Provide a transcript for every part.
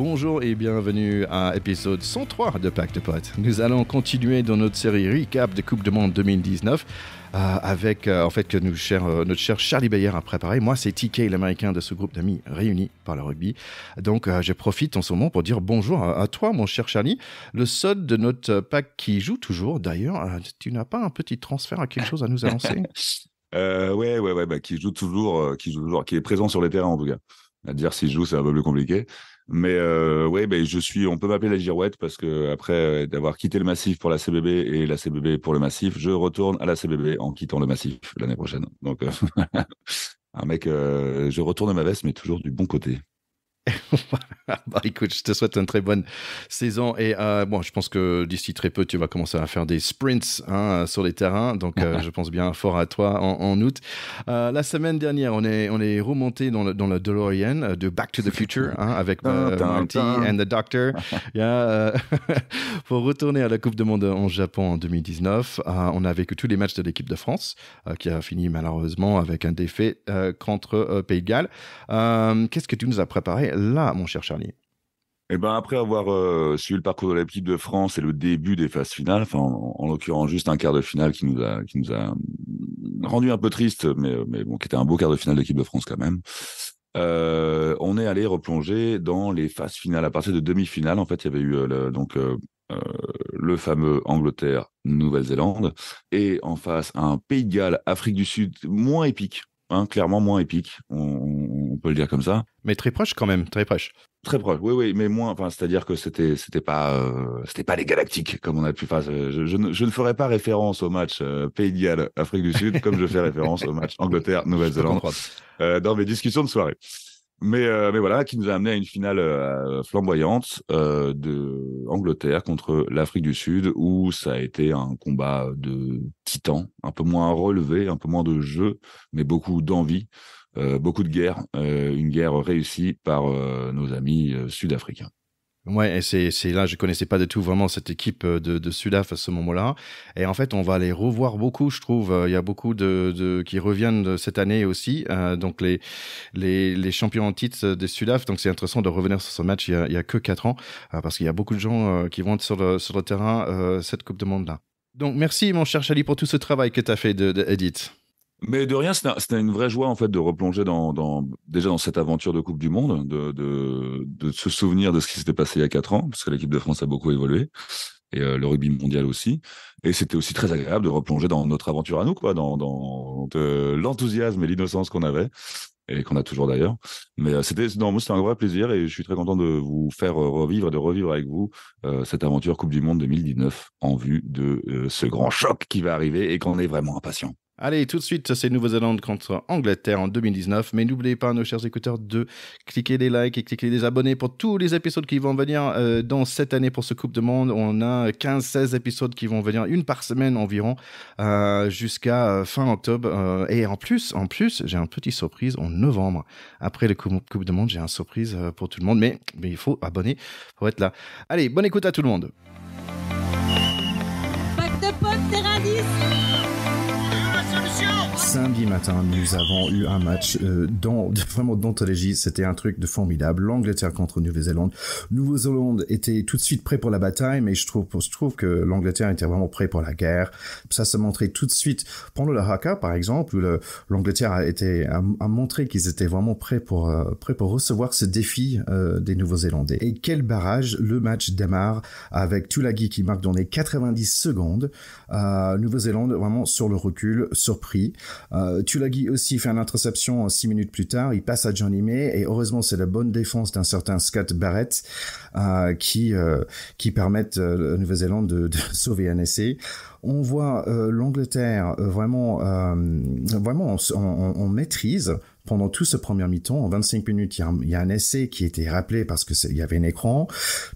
bonjour et bienvenue à épisode 103 de Pacte de Potes. Nous allons continuer dans notre série recap de Coupe du Monde 2019 avec en fait que notre cher Charlie Bayer a préparé. Moi, c'est TK, l'américain de ce groupe d'amis réunis par le rugby. Donc, je profite en ce moment pour dire bonjour à toi, mon cher Charlie, le seul de notre pack qui joue toujours. D'ailleurs, tu n'as pas un petit transfert à quelque chose à nous annoncer? Ouais, qui joue toujours, qui est présent sur les terrains en tout cas. À dire s'il joue, c'est un peu plus compliqué. Mais on peut m'appeler la Girouette parce que après d'avoir quitté le Massif pour la CBB et la CBB pour le Massif, je retourne à la CBB en quittant le Massif l'année prochaine. Donc, je retourne ma veste, mais toujours du bon côté. Bah, écoute, je te souhaite une très bonne saison et je pense que d'ici très peu tu vas commencer à faire des sprints sur les terrains, donc je pense bien fort à toi en août. La semaine dernière on est remonté dans le DeLorean de Back to the Future avec Marty and the Doctor pour retourner à la Coupe du Monde en Japon en 2019. On a vécu tous les matchs de l'équipe de France qui a fini malheureusement avec un défait contre Pays de Galles. Qu'est-ce que tu nous as préparé là, mon cher Charlie? Et ben après avoir suivi le parcours de l'équipe de France et le début des phases finales, enfin en l'occurrence juste un quart de finale qui nous a rendu un peu triste, mais bon, qui était un beau quart de finale de l'équipe de France quand même. On est allé replonger dans les phases finales à partir de demi-finale. En fait, il y avait eu le fameux Angleterre-Nouvelle-Zélande et en face un Pays de Galles, Afrique du Sud, moins épique. Clairement moins épique, on peut le dire comme ça. Mais très proche quand même, très proche. Très proche, oui, mais moins. Enfin, c'est-à-dire que c'était pas les Galactiques comme on a pu. Enfin, je ne ferai pas référence au match Pays de Galles, Afrique du Sud, comme je fais référence au match Angleterre, Nouvelle-Zélande dans mes discussions de soirée. Mais voilà, qui nous a amené à une finale flamboyante de Angleterre contre l'Afrique du Sud, où ça a été un combat de titans, un peu moins relevé, un peu moins de jeu, mais beaucoup d'envie, beaucoup de guerre, une guerre réussie par nos amis sud-africains. Ouais, et c'est là, je connaissais pas du tout vraiment cette équipe de Sudaf à ce moment-là. Et en fait, on va les revoir beaucoup, je trouve. Il y a beaucoup de qui reviennent de cette année aussi. Donc les champions en titre des Sudaf. Donc c'est intéressant de revenir sur ce match. Il y a que 4 ans parce qu'il y a beaucoup de gens qui vont être sur le terrain cette Coupe du Monde là. Donc merci mon cher Charlie pour tout ce travail que tu as fait de Edith. Mais de rien, c'était une vraie joie en fait de replonger déjà dans cette aventure de Coupe du Monde, de se souvenir de ce qui s'était passé il y a 4 ans, parce que l'équipe de France a beaucoup évolué et le rugby mondial aussi. Et c'était aussi très agréable de replonger dans notre aventure à nous, quoi, dans l'enthousiasme et l'innocence qu'on avait et qu'on a toujours d'ailleurs. Mais c'était un vrai plaisir et je suis très content de vous faire revivre et de revivre avec vous cette aventure Coupe du Monde 2019 en vue de ce grand choc qui va arriver et qu'on est vraiment impatient. Allez, tout de suite, c'est Nouvelle-Zélande contre Angleterre en 2019. Mais n'oubliez pas, nos chers écouteurs, de cliquer des likes et cliquer des abonnés pour tous les épisodes qui vont venir dans cette année pour ce Coupe du Monde. On a 15-16 épisodes qui vont venir, une par semaine environ, jusqu'à fin octobre. Et en plus, j'ai une petite surprise en novembre. Après le Coupe du Monde, j'ai une surprise pour tout le monde. Mais il faut abonner pour être là. Allez, bonne écoute à tout le monde. Pacte de potes, terrain 10. Samedi matin, nous avons eu un match vraiment d'anthologie. C'était un truc de formidable. L'Angleterre contre Nouvelle-Zélande. Nouvelle-Zélande était tout de suite prêt pour la bataille, mais je trouve que l'Angleterre était vraiment prêt pour la guerre. Ça se montrait tout de suite pendant le haka, par exemple, où l'Angleterre a montré qu'ils étaient vraiment prêts pour recevoir ce défi des Nouveaux-Zélandais. Et quel barrage! Le match démarre avec Tulagi qui marque dans les 90 secondes. Nouvelle-Zélande vraiment sur le recul, surpris. Tulagi aussi fait une interception 6 minutes plus tard, il passe à Johnny May et heureusement c'est la bonne défense d'un certain Scott Barrett qui permettent à la Nouvelle-Zélande de sauver un essai. On voit l'Angleterre vraiment en maîtrise pendant tout ce premier mi-temps. En 25 minutes, il y a un essai qui était rappelé parce que il y avait un écran.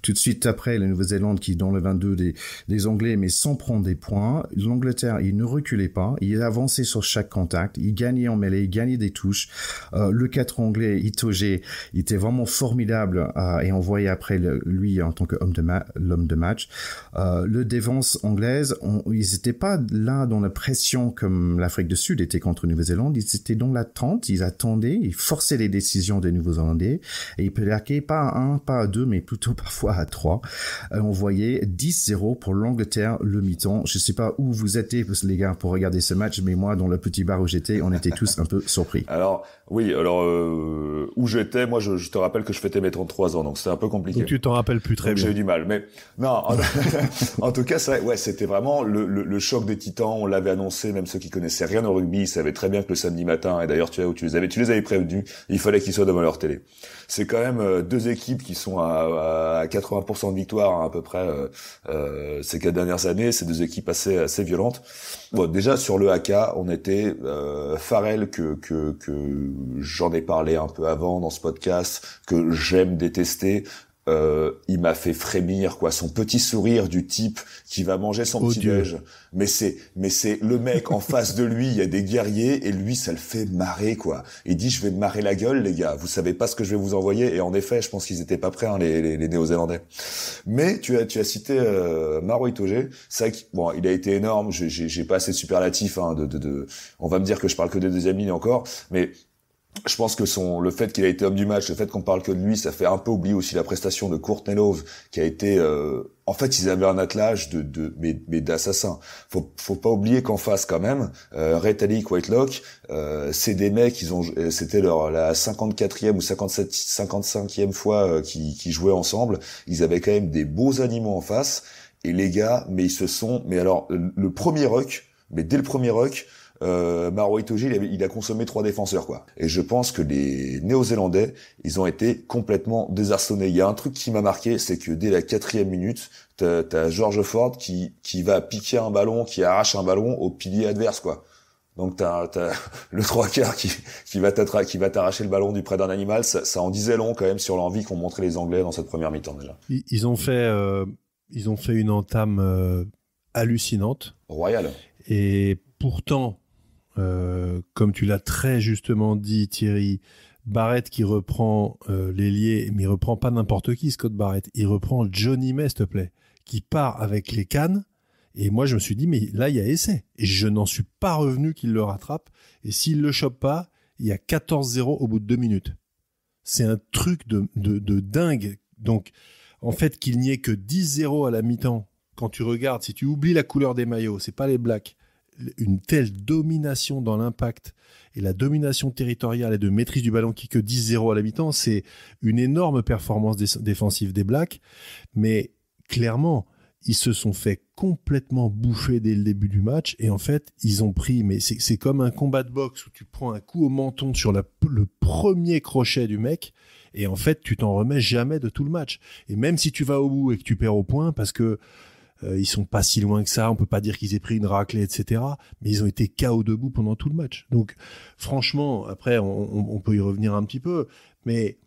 Tout de suite après, la Nouvelle-Zélande qui dans le 22 des Anglais, mais sans prendre des points. L'Angleterre, il ne reculait pas. Il avançait sur chaque contact. Il gagnait en mêlée, il gagnait des touches. Le 4 anglais, Itoje, il était vraiment formidable et on voyait après lui en tant que l'homme de match. Le défense anglaise, ils étaient pas là dans la pression comme l'Afrique du Sud était contre Nouvelle-Zélande. Ils étaient dans l'attente. Ils attendait, il forçait les décisions des Nouveaux-Zélandais et il plaquait pas à 1, pas à 2, mais plutôt parfois à 3. On voyait 10-0 pour l'Angleterre le mi-temps. Je sais pas où vous étiez, les gars, pour regarder ce match, mais moi, dans le petit bar où j'étais, on était tous un peu surpris. Alors, oui, où j'étais, moi, je te rappelle que je fêtais mes 33 ans, donc c'était un peu compliqué. Donc tu t'en rappelles plus très bien. J'ai eu du mal, mais non, en tout cas, c'était vraiment le choc des titans. On l'avait annoncé, même ceux qui connaissaient rien au rugby, ils savaient très bien que le samedi matin, et d'ailleurs, tu les avais prévenus, il fallait qu'ils soient devant leur télé. C'est quand même deux équipes qui sont à 80% de victoire, hein, à peu près, ces 4 dernières années. C'est deux équipes assez violentes. Bon, déjà, sur le haka, on était, Farrell, que j'en ai parlé un peu avant dans ce podcast, que j'aime détester. Il m'a fait frémir, quoi. Son petit sourire du type qui va manger son petit déj. Mais c'est le mec en face de lui, il y a des guerriers et lui, ça le fait marrer, quoi. Il dit, je vais me marrer la gueule, les gars. Vous savez pas ce que je vais vous envoyer. Et en effet, je pense qu'ils étaient pas prêts, hein, les Néo-Zélandais. Mais tu as cité, Maro Itoje. C'est vrai que, bon, il a été énorme. J'ai pas assez de superlatifs, hein, on va me dire que je parle que des deuxièmes lignes encore. Mais, je pense que le fait qu'il a été homme du match, le fait qu'on parle que de lui, ça fait un peu oublier aussi la prestation de Courtney Love, qui a été, en fait, ils avaient un attelage mais d'assassins. Faut pas oublier qu'en face, quand même, Retallick, Whitelock, c'est des mecs, c'était la 54e ou 55e fois qu'ils jouaient ensemble. Ils avaient quand même des beaux animaux en face. Et les gars, mais alors, le premier ruck, mais dès le premier ruck, Maro Itoje, il a consommé 3 défenseurs, quoi. Et je pense que les Néo-Zélandais, ils ont été complètement désarçonnés. Il y a un truc qui m'a marqué, c'est que dès la 4e minute, t'as George Ford qui va piquer un ballon, qui arrache un ballon au pilier adverse, quoi. Donc t'as le 3/4 qui va t'arracher le ballon du près d'un animal. Ça en disait long quand même sur l'envie qu'ont montré les Anglais dans cette première mi-temps déjà. Ils ont fait une entame hallucinante. Royale. Et pourtant, comme tu l'as très justement dit, Thierry, Barrett qui reprend l'ailier, mais il reprend pas n'importe qui, Scott Barrett. Il reprend Johnny May, s'il te plaît, qui part avec les cannes. Et moi, je me suis dit, mais là, il y a essai. Et je n'en suis pas revenu qu'il le rattrape. Et s'il le chope pas, il y a 14-0 au bout de 2 minutes. C'est un truc de dingue. Donc, en fait, qu'il n'y ait que 10-0 à la mi-temps, quand tu regardes, si tu oublies la couleur des maillots, c'est pas les Blacks, une telle domination dans l'impact et la domination territoriale et de maîtrise du ballon qui que 10-0 à la mi-temps, c'est une énorme performance défensive des Blacks. Mais clairement, ils se sont fait complètement bouffer dès le début du match et en fait, ils ont pris, mais c'est comme un combat de boxe où tu prends un coup au menton sur le premier crochet du mec et en fait, tu t'en remets jamais de tout le match. Et même si tu vas au bout et que tu perds au point parce que ils sont pas si loin que ça, on peut pas dire qu'ils aient pris une raclée, etc. Mais ils ont été KO debout pendant tout le match. Donc, franchement, après, on peut y revenir un petit peu, mais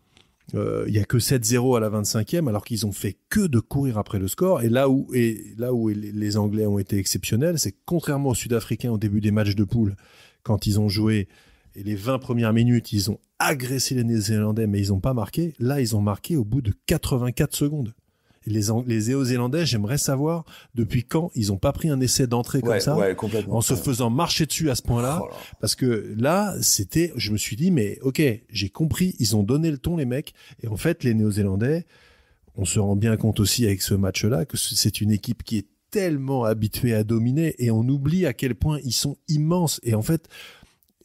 il y a que 7-0 à la 25e, alors qu'ils ont fait que de courir après le score. Et là où les Anglais ont été exceptionnels, c'est que contrairement aux Sud-Africains au début des matchs de poule, quand ils ont joué, et les 20 premières minutes, ils ont agressé les Néo-Zélandais, mais ils n'ont pas marqué. Là, ils ont marqué au bout de 84 secondes. Les Néo-Zélandais, j'aimerais savoir depuis quand ils n'ont pas pris un essai d'entrée comme ça, en se faisant marcher dessus à ce point-là, parce que là, je me suis dit, mais ok, j'ai compris, ils ont donné le ton les mecs, et en fait, les Néo-Zélandais, on se rend bien compte aussi avec ce match-là que c'est une équipe qui est tellement habituée à dominer, et on oublie à quel point ils sont immenses, et en fait,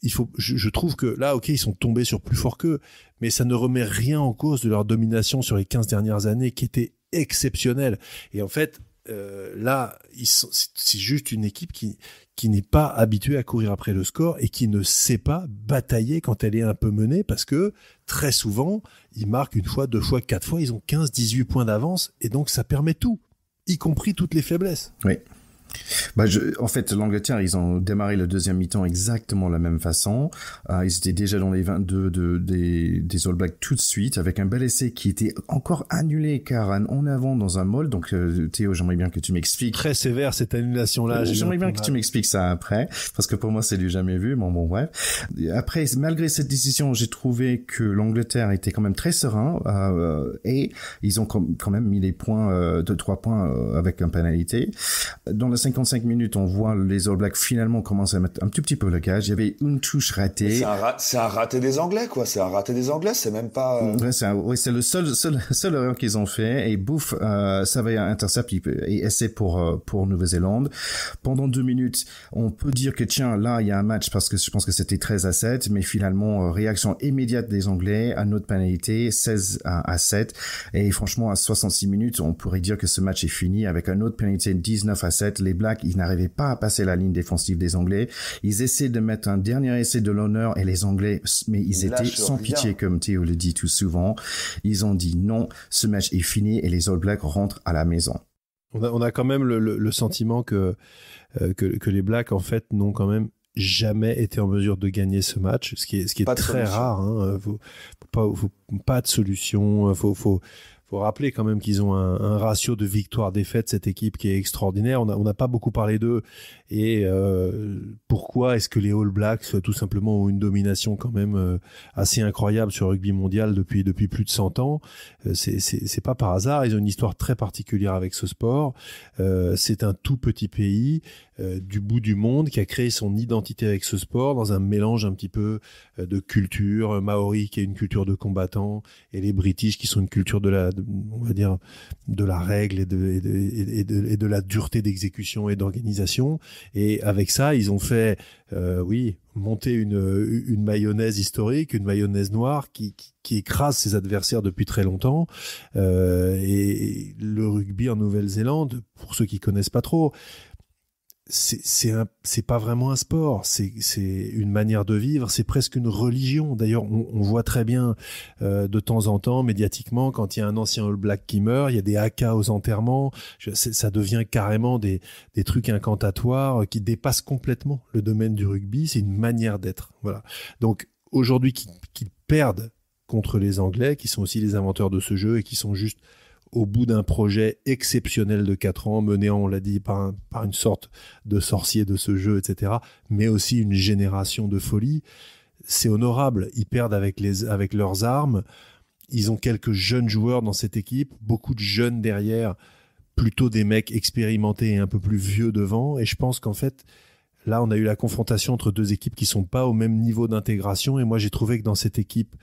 je trouve que là, ok, ils sont tombés sur plus fort qu'eux, mais ça ne remet rien en cause de leur domination sur les 15 dernières années qui était exceptionnelle. Et en fait, là, c'est juste une équipe qui n'est pas habituée à courir après le score et qui ne sait pas batailler quand elle est un peu menée parce que très souvent, ils marquent 1 fois, 2 fois, 4 fois, ils ont 15-18 points d'avance et donc ça permet tout, y compris toutes les faiblesses. Oui. En fait, l'Angleterre, ils ont démarré le deuxième mi-temps exactement de la même façon. Ils étaient déjà dans les 22 des All Blacks tout de suite, avec un bel essai qui était encore annulé car en avant dans un mold. Donc, Théo, j'aimerais bien que tu m'expliques. Très sévère cette annulation-là. J'aimerais bien que tu m'expliques ça après, parce que pour moi, c'est du jamais vu. Bon, bref. Après, malgré cette décision, j'ai trouvé que l'Angleterre était quand même très serein et ils ont quand même mis les points de 3 points avec une pénalité. Dans la 55 minutes, on voit les All Blacks finalement commencer à mettre un tout petit peu le gage. Il y avait une touche ratée. C'est un raté des Anglais, quoi. C'est un raté des Anglais. C'est même pas. Ouais, c'est le seul erreur qu'ils ont fait. Et bouf, ça va intercept et essai pour Nouvelle-Zélande. Pendant 2 minutes, on peut dire que tiens, là, il y a un match parce que je pense que c'était 13-7, mais finalement, réaction immédiate des Anglais à notre pénalité, 16-7. Et franchement, à 66 minutes, on pourrait dire que ce match est fini avec un autre pénalité 19-7. Les Blacks, ils n'arrivaient pas à passer la ligne défensive des Anglais. Ils essaient de mettre un dernier essai de l'honneur et les Anglais, mais ils étaient sans pitié, comme Théo le dit tout souvent. Ils ont dit non, ce match est fini et les All Blacks rentrent à la maison. On a quand même le sentiment que les Blacks, en fait, n'ont quand même jamais été en mesure de gagner ce match, ce qui est très rare. Hein. Faut pas de solution. Faut rappeler quand même qu'ils ont un ratio de victoire-défaite, cette équipe qui est extraordinaire. On n'a pas beaucoup parlé d'eux. Et pourquoi est-ce que les All Blacks, tout simplement, ont une domination quand même assez incroyable sur le rugby mondial depuis plus de 100 ans? C'est pas par hasard. Ils ont une histoire très particulière avec ce sport. C'est un tout petit pays du bout du monde qui a créé son identité avec ce sport dans un mélange un petit peu de culture maori qui est une culture de combattants et les British qui sont une culture de la règle et de la dureté d'exécution et d'organisation. Et avec ça, ils ont fait monter une mayonnaise historique, une mayonnaise noire qui écrase ses adversaires depuis très longtemps. Et le rugby en Nouvelle-Zélande, pour ceux qui connaissent pas trop, c'est pas vraiment un sport, c'est une manière de vivre, c'est presque une religion. D'ailleurs, on voit très bien de temps en temps médiatiquement quand il y a un ancien All Black qui meurt, il y a des haka aux enterrements, ça devient carrément des trucs incantatoires qui dépassent complètement le domaine du rugby. C'est une manière d'être, voilà. Donc aujourd'hui qu'ils perdent contre les Anglais, qui sont aussi les inventeurs de ce jeu et qui sont juste au bout d'un projet exceptionnel de 4 ans, mené, on l'a dit, par une sorte de sorcier de ce jeu, etc., mais aussi une génération de folie. C'est honorable. Ils perdent avec leurs armes. Ils ont quelques jeunes joueurs dans cette équipe, beaucoup de jeunes derrière, plutôt des mecs expérimentés et un peu plus vieux devant. Et je pense qu'en fait, là, on a eu la confrontation entre deux équipes qui sont pas au même niveau d'intégration. Et moi, j'ai trouvé que dans cette équipe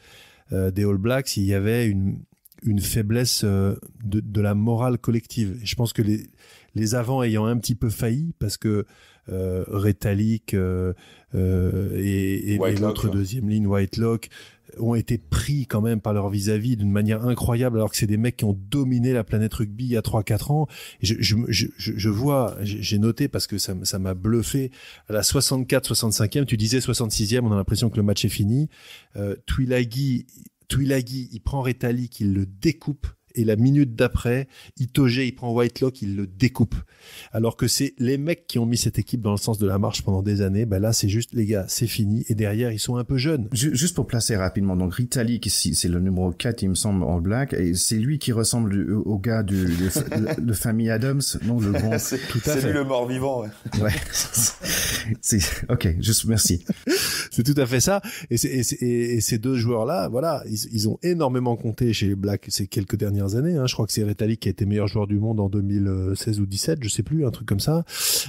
des All Blacks, il y avait une faiblesse de la morale collective. Et je pense que les avants ayant un petit peu failli, parce que Retallick et l'autre deuxième ligne, Whitelock, ont été pris quand même par leur vis-à-vis d'une manière incroyable, alors que c'est des mecs qui ont dominé la planète rugby il y a 3-4 ans. Et je vois, j'ai noté parce que ça m'a bluffé, à la 64-65e, tu disais 66e, on a l'impression que le match est fini. Tuilagi, il prend Retallick, il le découpe, et la minute d'après, Itoje, il prend Whitelock, il le découpe. Alors que c'est les mecs qui ont mis cette équipe dans le sens de la marche pendant des années. Ben là, c'est juste, les gars, c'est fini. Et derrière, ils sont un peu jeunes. Juste pour placer rapidement, donc Retallick, c'est le numéro 4, il me semble, en black, et c'est lui qui ressemble au gars de famille Adams, non, le bon. C'est lui le mort-vivant, ouais. Ouais. Ok, juste merci. C'est tout à fait ça. Et ces deux joueurs-là, voilà, ils ont énormément compté chez les Blacks ces quelques dernières années. Je crois que c'est Retallick qui a été meilleur joueur du monde en 2016 ou 17, je sais plus, un truc comme ça.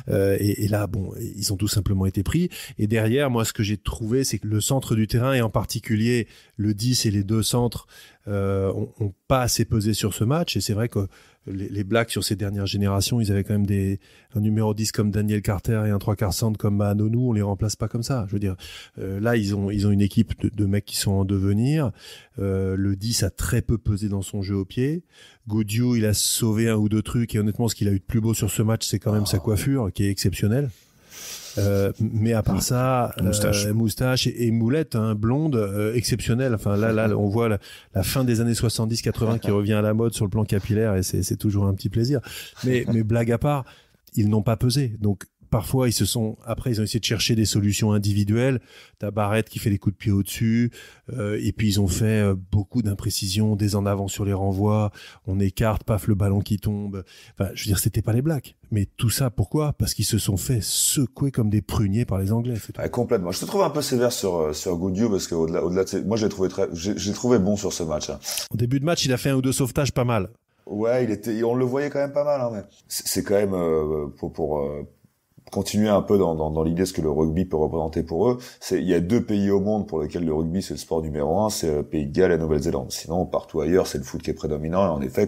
Et là, bon, ils ont tout simplement été pris. Et derrière, moi, ce que j'ai trouvé, c'est que le centre du terrain, et en particulier le 10 et les deux centres, ont pas assez pesé sur ce match. Et c'est vrai que les Blacks, sur ces dernières générations, ils avaient quand même un numéro 10 comme Daniel Carter et un 3/4 centre comme Mahanonou. On les remplace pas comme ça. Je veux dire, là, ils ont une équipe de mecs qui sont en devenir. Le 10 a très peu pesé dans son jeu au pied. Godiou, il a sauvé un ou deux trucs. Et honnêtement, ce qu'il a eu de plus beau sur ce match, c'est quand même sa coiffure, qui est exceptionnelle. Mais à part ça, moustache et moulette, blonde, exceptionnelle. Enfin là, on voit la fin des années 70-80 qui revient à la mode sur le plan capillaire, et c'est toujours un petit plaisir. Mais blague à part, ils n'ont pas pesé. Donc parfois, après, ils ont essayé de chercher des solutions individuelles. T'as Barrett qui fait des coups de pied au-dessus, et puis ils ont fait beaucoup d'imprécisions, des en avant sur les renvois, on écarte, paf, le ballon qui tombe. Enfin, je veux dire, c'était pas les Blacks. Mais tout ça, pourquoi? Parce qu'ils se sont fait secouer comme des pruniers par les Anglais. Complètement. Je te trouve un peu sévère sur Godiou, parce que au-delà de moi, j'ai trouvé bon sur ce match. Au début de match, il a fait un ou deux sauvetages pas mal. Ouais, on le voyait quand même pas mal, hein, mais c'est quand même pour continuer un peu dans l'idée de ce que le rugby peut représenter pour eux. Il y a 2 pays au monde pour lesquels le rugby c'est le sport numéro 1, c'est le Pays de Galles et la Nouvelle-Zélande. Sinon, partout ailleurs, c'est le foot qui est prédominant. Et en effet,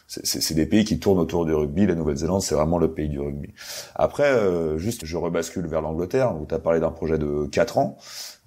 c'est des pays qui tournent autour du rugby. La Nouvelle-Zélande, c'est vraiment le pays du rugby. Après, juste, je rebascule vers l'Angleterre, où tu as parlé d'un projet de 4 ans.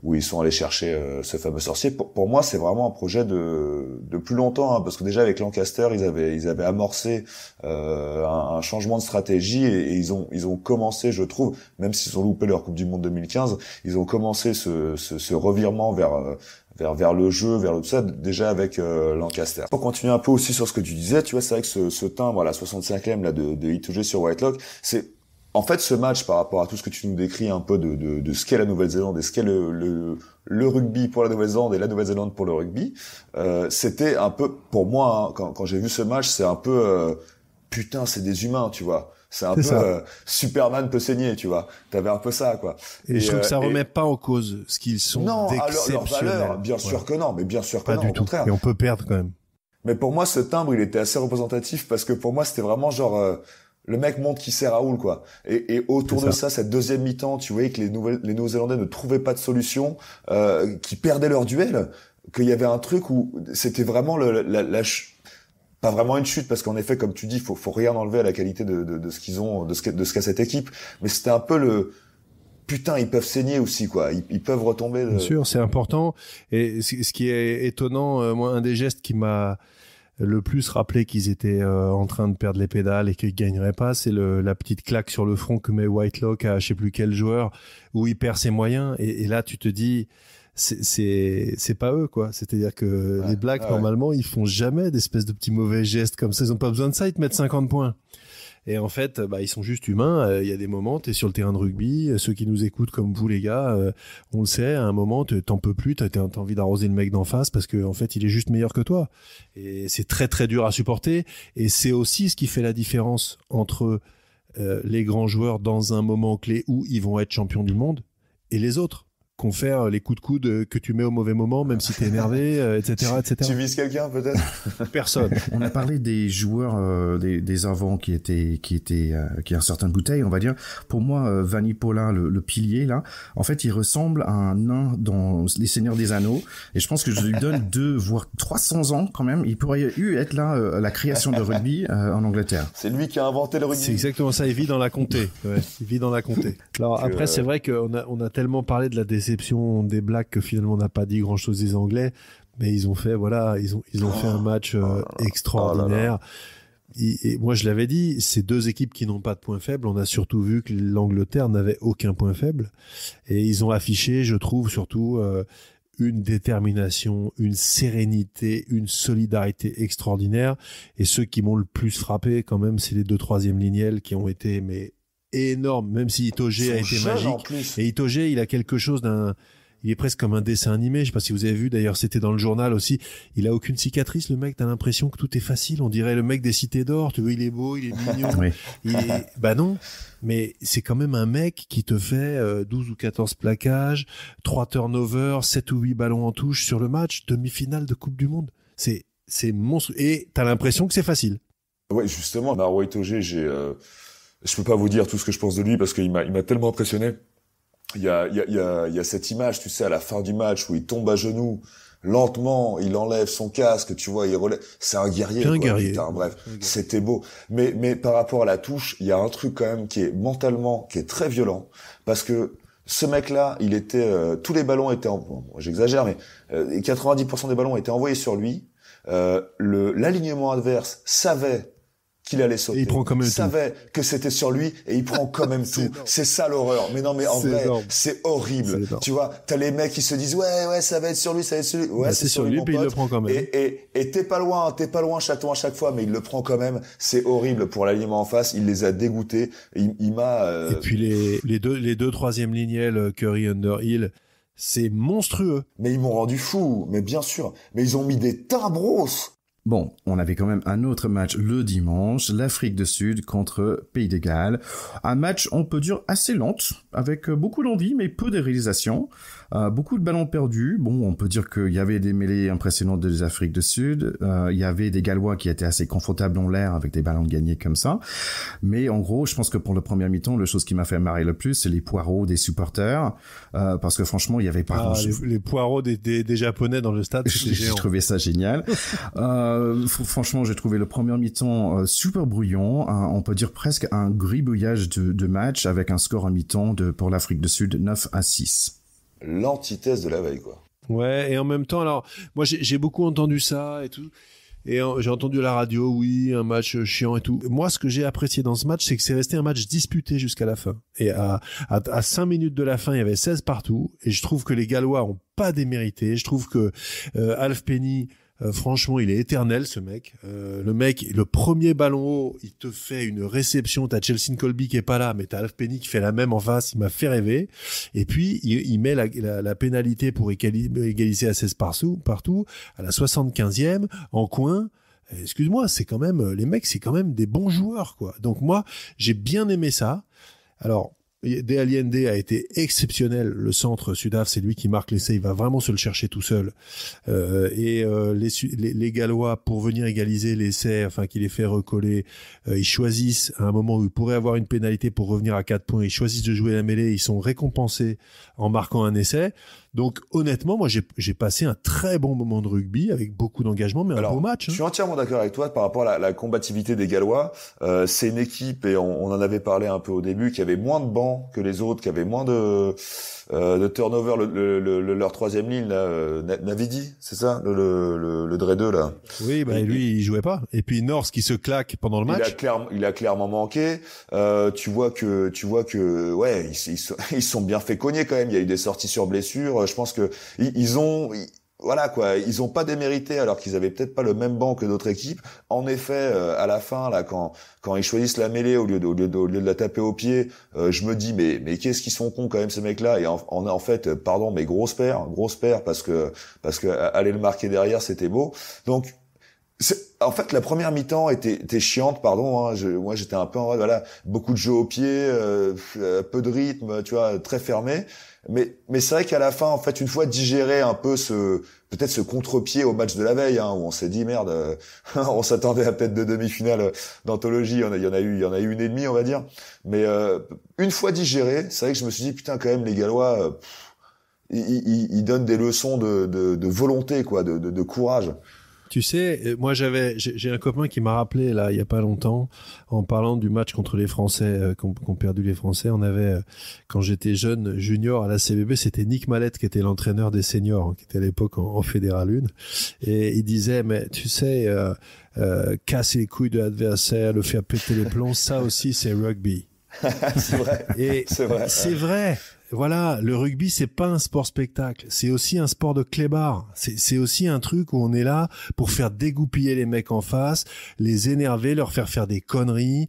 Où ils sont allés chercher ce fameux sorcier. Pour moi, c'est vraiment un projet de plus longtemps, hein, parce que déjà avec Lancaster, ils avaient amorcé un changement de stratégie et ils ont commencé, je trouve, même s'ils ont loupé leur Coupe du Monde 2015, ils ont commencé ce revirement vers le jeu, vers tout ça, déjà avec Lancaster. Pour continuer un peu aussi sur ce que tu disais, tu vois, c'est vrai que ce timbre à la 65e là de Itoje sur Whitelock, c'est en fait, ce match, par rapport à tout ce que tu nous décris un peu de ce qu'est la Nouvelle-Zélande et ce qu'est le rugby pour la Nouvelle-Zélande et la Nouvelle-Zélande pour le rugby, c'était un peu, pour moi, hein, quand j'ai vu ce match, c'est un peu, putain, c'est des humains, tu vois. C'est un peu Superman peut saigner, tu vois. T'avais un peu ça, quoi. Et je trouve que ça remet pas en cause ce qu'ils sont d'exceptionnels. Leur valeur, bien sûr que non, mais bien sûr que pas non, du au tout. contraire. Et on peut perdre quand même. Mais pour moi, ce timbre, il était assez représentatif parce que pour moi, c'était vraiment genre... le mec montre qui c'est Raoul, quoi. Et autour de ça, cette deuxième mi-temps, tu voyais que les Néo-Zélandais ne trouvaient pas de solution, qui perdaient leur duel, qu'il y avait un truc où c'était vraiment pas vraiment une chute, parce qu'en effet, comme tu dis, faut rien enlever à la qualité de ce qu'ils ont, de ce qu'a cette équipe. Mais c'était un peu putain, ils peuvent saigner aussi, quoi. Ils peuvent retomber. Bien sûr, c'est important. Et ce qui est étonnant, moi, un des gestes qui m'a le plus rappelé qu'ils étaient en train de perdre les pédales et qu'ils gagneraient pas, c'est la petite claque sur le front que met Whitelock à je sais plus quel joueur, où il perd ses moyens. Et là, tu te dis, c'est pas eux, quoi. C'est-à-dire que les Blacks, normalement, ils font jamais d'espèces de petits mauvais gestes comme ça. Ils ont pas besoin de ça, ils te mettent 50 points. Et en fait, ils sont juste humains. Il y a des moments, t'es sur le terrain de rugby. Ceux qui nous écoutent, comme vous, les gars, on le sait, à un moment, t'en peux plus. T'as envie d'arroser le mec d'en face parce que, en fait, il est juste meilleur que toi. Et c'est très, très dur à supporter. Et c'est aussi ce qui fait la différence entre les grands joueurs dans un moment clé où ils vont être champions du monde et les autres. Confère les coups de coude que tu mets au mauvais moment, même si t'es énervé, etc., etc. Tu vises quelqu'un, peut-être? Personne. On a parlé des joueurs, des avants qui a un certain bouteille, on va dire. Pour moi, Vanipola, le pilier, là, en fait, il ressemble à un nain dans Les Seigneurs des Anneaux. Et je pense que je lui donne 2, voire 300 ans, quand même. Il pourrait être là, la création de rugby, en Angleterre. C'est lui qui a inventé le rugby. C'est exactement ça. Il vit dans la comté. Ouais, il vit dans la comté. Alors, après, c'est vrai qu'on a tellement parlé de la déception des Blacks que finalement on n'a pas dit grand chose des Anglais, mais ils ont fait fait un match extraordinaire. Et moi je l'avais dit, ces deux équipes qui n'ont pas de points faibles, on a surtout vu que l'Angleterre n'avait aucun point faible et ils ont affiché, je trouve, surtout une détermination, une sérénité, une solidarité extraordinaire. Et ceux qui m'ont le plus frappé quand même, c'est les 2 troisième lignelles qui ont été énorme, même si Itoje a été magique. Et Itoje, il a quelque chose il est presque comme un dessin animé. Je sais pas si vous avez vu, d'ailleurs, c'était dans le journal aussi. Il a aucune cicatrice, le mec. T'as l'impression que tout est facile. On dirait le mec des Cités d'Or. Tu vois, il est beau, il est mignon. Oui. Bah non. Mais c'est quand même un mec qui te fait 12 ou 14 plaquages, 3 turnovers, 7 ou 8 ballons en touche sur le match, demi-finale de Coupe du Monde. C'est monstrueux. Et t'as l'impression que c'est facile. Ouais, justement, Maro Itoje, je peux pas vous dire tout ce que je pense de lui parce qu'il m'a tellement impressionné. Il y a cette image, tu sais, à la fin du match où il tombe à genoux, lentement, il enlève son casque, tu vois, il relève. C'est un guerrier, quoi. Putain, bref, c'était beau. Mais par rapport à la touche, il y a un truc quand même qui est mentalement, qui est très violent parce que ce mec-là, il était, tous les ballons étaient j'exagère, mais 90% des ballons étaient envoyés sur lui. L'alignement adverse savait qu'il allait sauter. Et il prend quand même savait que c'était sur lui et il prend quand même tout. C'est ça l'horreur. Mais non, mais en vrai, c'est horrible. Tu vois, t'as les mecs qui se disent ouais, ça va être sur lui, ça va être sur lui. Ouais, c'est sur lui, puis il le prend quand même. Et t'es pas loin, chaton à chaque fois, mais il le prend quand même. C'est horrible pour l'alignement en face. Il les a dégoûtés. Il m'a. Et puis les deux troisième lignelles, Curry, Underhill, c'est monstrueux. Mais ils m'ont rendu fou. Mais bien sûr. Mais ils ont mis des timbros. Bon, on avait quand même un autre match le dimanche, l'Afrique du Sud contre Pays de Galles. Un match, on peut dire, assez lent, avec beaucoup d'envie, mais peu de réalisation. Beaucoup de ballons perdus. Bon, on peut dire qu'il y avait des mêlées impressionnantes des Afriques du Sud. Il y avait des Gallois qui étaient assez confortables dans l'air avec des ballons gagnés comme ça. Mais en gros, je pense que pour le premier mi-temps, la chose qui m'a fait marrer le plus, c'est les poireaux des supporters. Parce que franchement, il y avait pas grand-chose. Les poireaux des Japonais dans le stade, j'ai trouvé ça génial. Franchement, j'ai trouvé le premier mi-temps super bruyant. On peut dire presque un gribouillage de match avec un score à mi-temps pour l'Afrique du Sud 9-6. L'antithèse de la veille, quoi. Ouais, et en même temps, alors, moi, j'ai beaucoup entendu ça et tout. Et j'ai entendu à la radio, oui, un match chiant et tout. Moi, ce que j'ai apprécié dans ce match, c'est que c'est resté un match disputé jusqu'à la fin. Et à 5 minutes de la fin, il y avait 16 partout. Et je trouve que les Gallois ont pas démérité. Je trouve que Alf Penny, franchement, il est éternel, ce mec. Le mec, le premier ballon haut, il te fait une réception. T'as Chelsea Colby qui est pas là, mais t'as Alf Penny qui fait la même en face. Il m'a fait rêver. Et puis, il met la pénalité pour égaliser à 16 partout, à la 75e, en coin. Excuse-moi, c'est quand même, les mecs, c'est quand même des bons joueurs, quoi. Donc moi, j'ai bien aimé ça. Alors, De Allende a été exceptionnel. Le centre Sudaf, c'est lui qui marque l'essai. Il va vraiment se le chercher tout seul. Les Gallois, pour venir égaliser l'essai, enfin qui les fait recoller, ils choisissent à un moment où ils pourraient avoir une pénalité pour revenir à 4 points. Ils choisissent de jouer la mêlée. Ils sont récompensés en marquant un essai. Donc honnêtement, moi j'ai passé un très bon moment de rugby avec beaucoup d'engagement, mais un beau match. Je suis entièrement d'accord avec toi par rapport à la combativité des Gallois. C'est une équipe, et on en avait parlé un peu au début, qui avait moins de bancs que les autres, qui avait moins de turnover. Leur troisième ligne, là, Navidi, c'est ça, le Dre 2 là. Oui, bah lui il jouait pas. Et puis North qui se claque pendant le match. Il a clairement manqué. Tu vois que ouais, ils sont bien fait cogner quand même. Il y a eu des sorties sur blessure. Je pense que voilà quoi, ils ont pas démérité alors qu'ils avaient peut-être pas le même banc que d'autres équipes. En effet, à la fin là, quand ils choisissent la mêlée au lieu de la taper au pied, je me dis mais qu'est-ce qu'ils sont cons quand même ces mecs-là. Et en fait, pardon, mais grosse paire parce que aller le marquer derrière c'était beau. Donc en fait, la première mi-temps était chiante, pardon. Hein, moi, j'étais un peu en mode, voilà, beaucoup de jeux au pied, peu de rythme, tu vois, très fermé. Mais c'est vrai qu'à la fin, en fait, une fois digéré un peu peut-être ce contre-pied au match de la veille, hein, où on s'est dit merde, on s'attendait à peut-être 2 demi-finales d'anthologie. Il y en a eu une et demie, on va dire. Mais une fois digéré, c'est vrai que je me suis dit putain, quand même, les Gallois, ils donnent des leçons de volonté, quoi, de courage. Tu sais, moi j'ai un copain qui m'a rappelé là il y a pas longtemps en parlant du match contre les Français qu'ont perdu les Français. On avait quand j'étais jeune junior à la CBB, c'était Nick Mallette qui était l'entraîneur des seniors, qui était à l'époque en Fédéral 1, et il disait mais tu sais casser les couilles de l'adversaire, le faire péter les plombs, ça aussi c'est rugby. C'est vrai. Et c'est vrai. Voilà, le rugby, c'est pas un sport spectacle, c'est aussi un sport de clébard. C'est aussi un truc où on est là pour faire dégoupiller les mecs en face, les énerver, leur faire des conneries.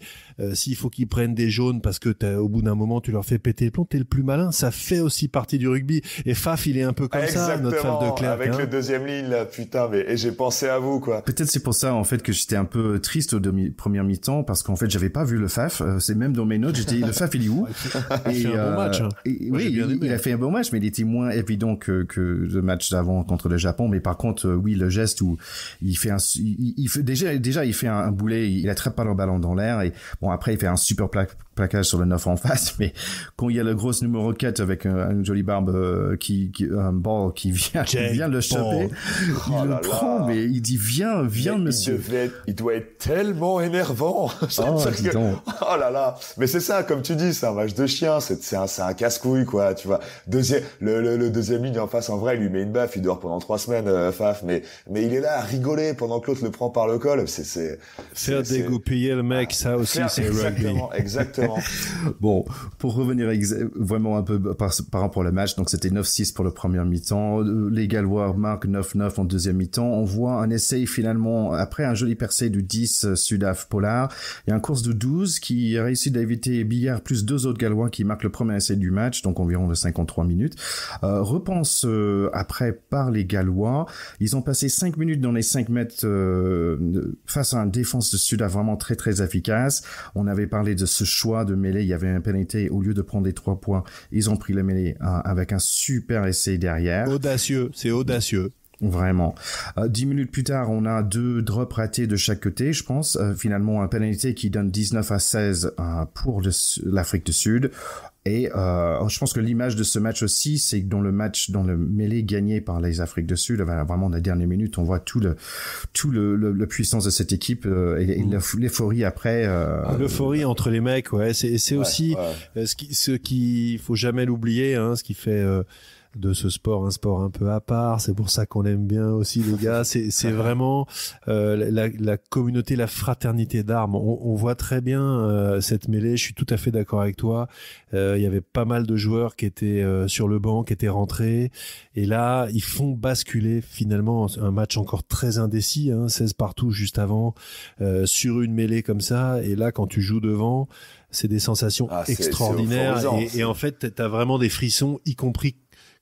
S'il faut qu'ils prennent des jaunes parce que au bout d'un moment tu leur fais péter les plombs, t'es le plus malin. Ça fait aussi partie du rugby. Et Faf, il est un peu comme ça, notre Faf de Clerc. Avec le deuxième ligne là, putain, et j'ai pensé à vous quoi. Peut-être c'est pour ça en fait que j'étais un peu triste au premier mi-temps parce qu'en fait j'avais pas vu le Faf. C'est même dans mes notes, j'étais le Faf il est où? Il a fait un bon match. Oui, il a fait un bon match, mais il était moins évident que le match d'avant contre le Japon. Mais par contre, oui, le geste où il fait il fait déjà il fait un boulet, il attrape pas le ballon dans l'air et bon après il fait un super plaquage sur le 9 en face. Mais quand il y a le gros numéro 4 avec une jolie barbe un ball qui vient le choper, il le prend, mais il dit viens monsieur. Il doit être tellement énervant. Oh là là. Mais c'est ça, comme tu dis, c'est un match de chien, c'est un casse-couille quoi. Tu vois, le deuxième ligne en face, en vrai, il lui met une baffe, il dort pendant 3 semaines, Faf, mais il est là à rigoler pendant que l'autre le prend par le col. Faire dégoupiller le mec, ça aussi, c'est rugby. Exactement. Bon, pour revenir vraiment un peu par rapport au match, donc c'était 9-6 pour le premier mi-temps. Les Gallois marquent 9-9 en deuxième mi-temps. On voit un essai finalement, après un joli percé du 10 Sudaf Pollard. Il y a un course de 12 qui a réussi d'éviter Billard plus 2 autres Gallois qui marquent le premier essai du match, donc environ de 53 minutes. Repense après par les Gallois. Ils ont passé 5 minutes dans les 5 mètres face à une défense de Sudaf vraiment très très efficace. On avait parlé de ce choix endroit de mêlée, il y avait un pénalité. Au lieu de prendre les 3 points, ils ont pris la mêlée avec un super essai derrière. Audacieux, c'est audacieux. Vraiment. 10 minutes plus tard, on a 2 drops ratés de chaque côté, je pense. Finalement, un pénalité qui donne 19-16 pour l'Afrique du Sud. Et je pense que l'image de ce match aussi, c'est que dans le mêlée gagné par les Afriques du Sud, vraiment dans les dernières minutes, on voit tout le puissance de cette équipe et l'euphorie après. L'euphorie entre les mecs, ouais, c'est aussi ce qui faut jamais l'oublier, hein, ce qui fait de ce sport un sport un peu à part. C'est pour ça qu'on aime bien aussi les gars. C'est vraiment la communauté, la fraternité d'armes. On voit très bien cette mêlée. Je suis tout à fait d'accord avec toi. Il y avait pas mal de joueurs qui étaient sur le banc, qui étaient rentrés. Et là, ils font basculer finalement un match encore très indécis, 16 partout juste avant, sur une mêlée comme ça. Et là, quand tu joues devant, c'est des sensations extraordinaires. Et en fait, t'as vraiment des frissons, y compris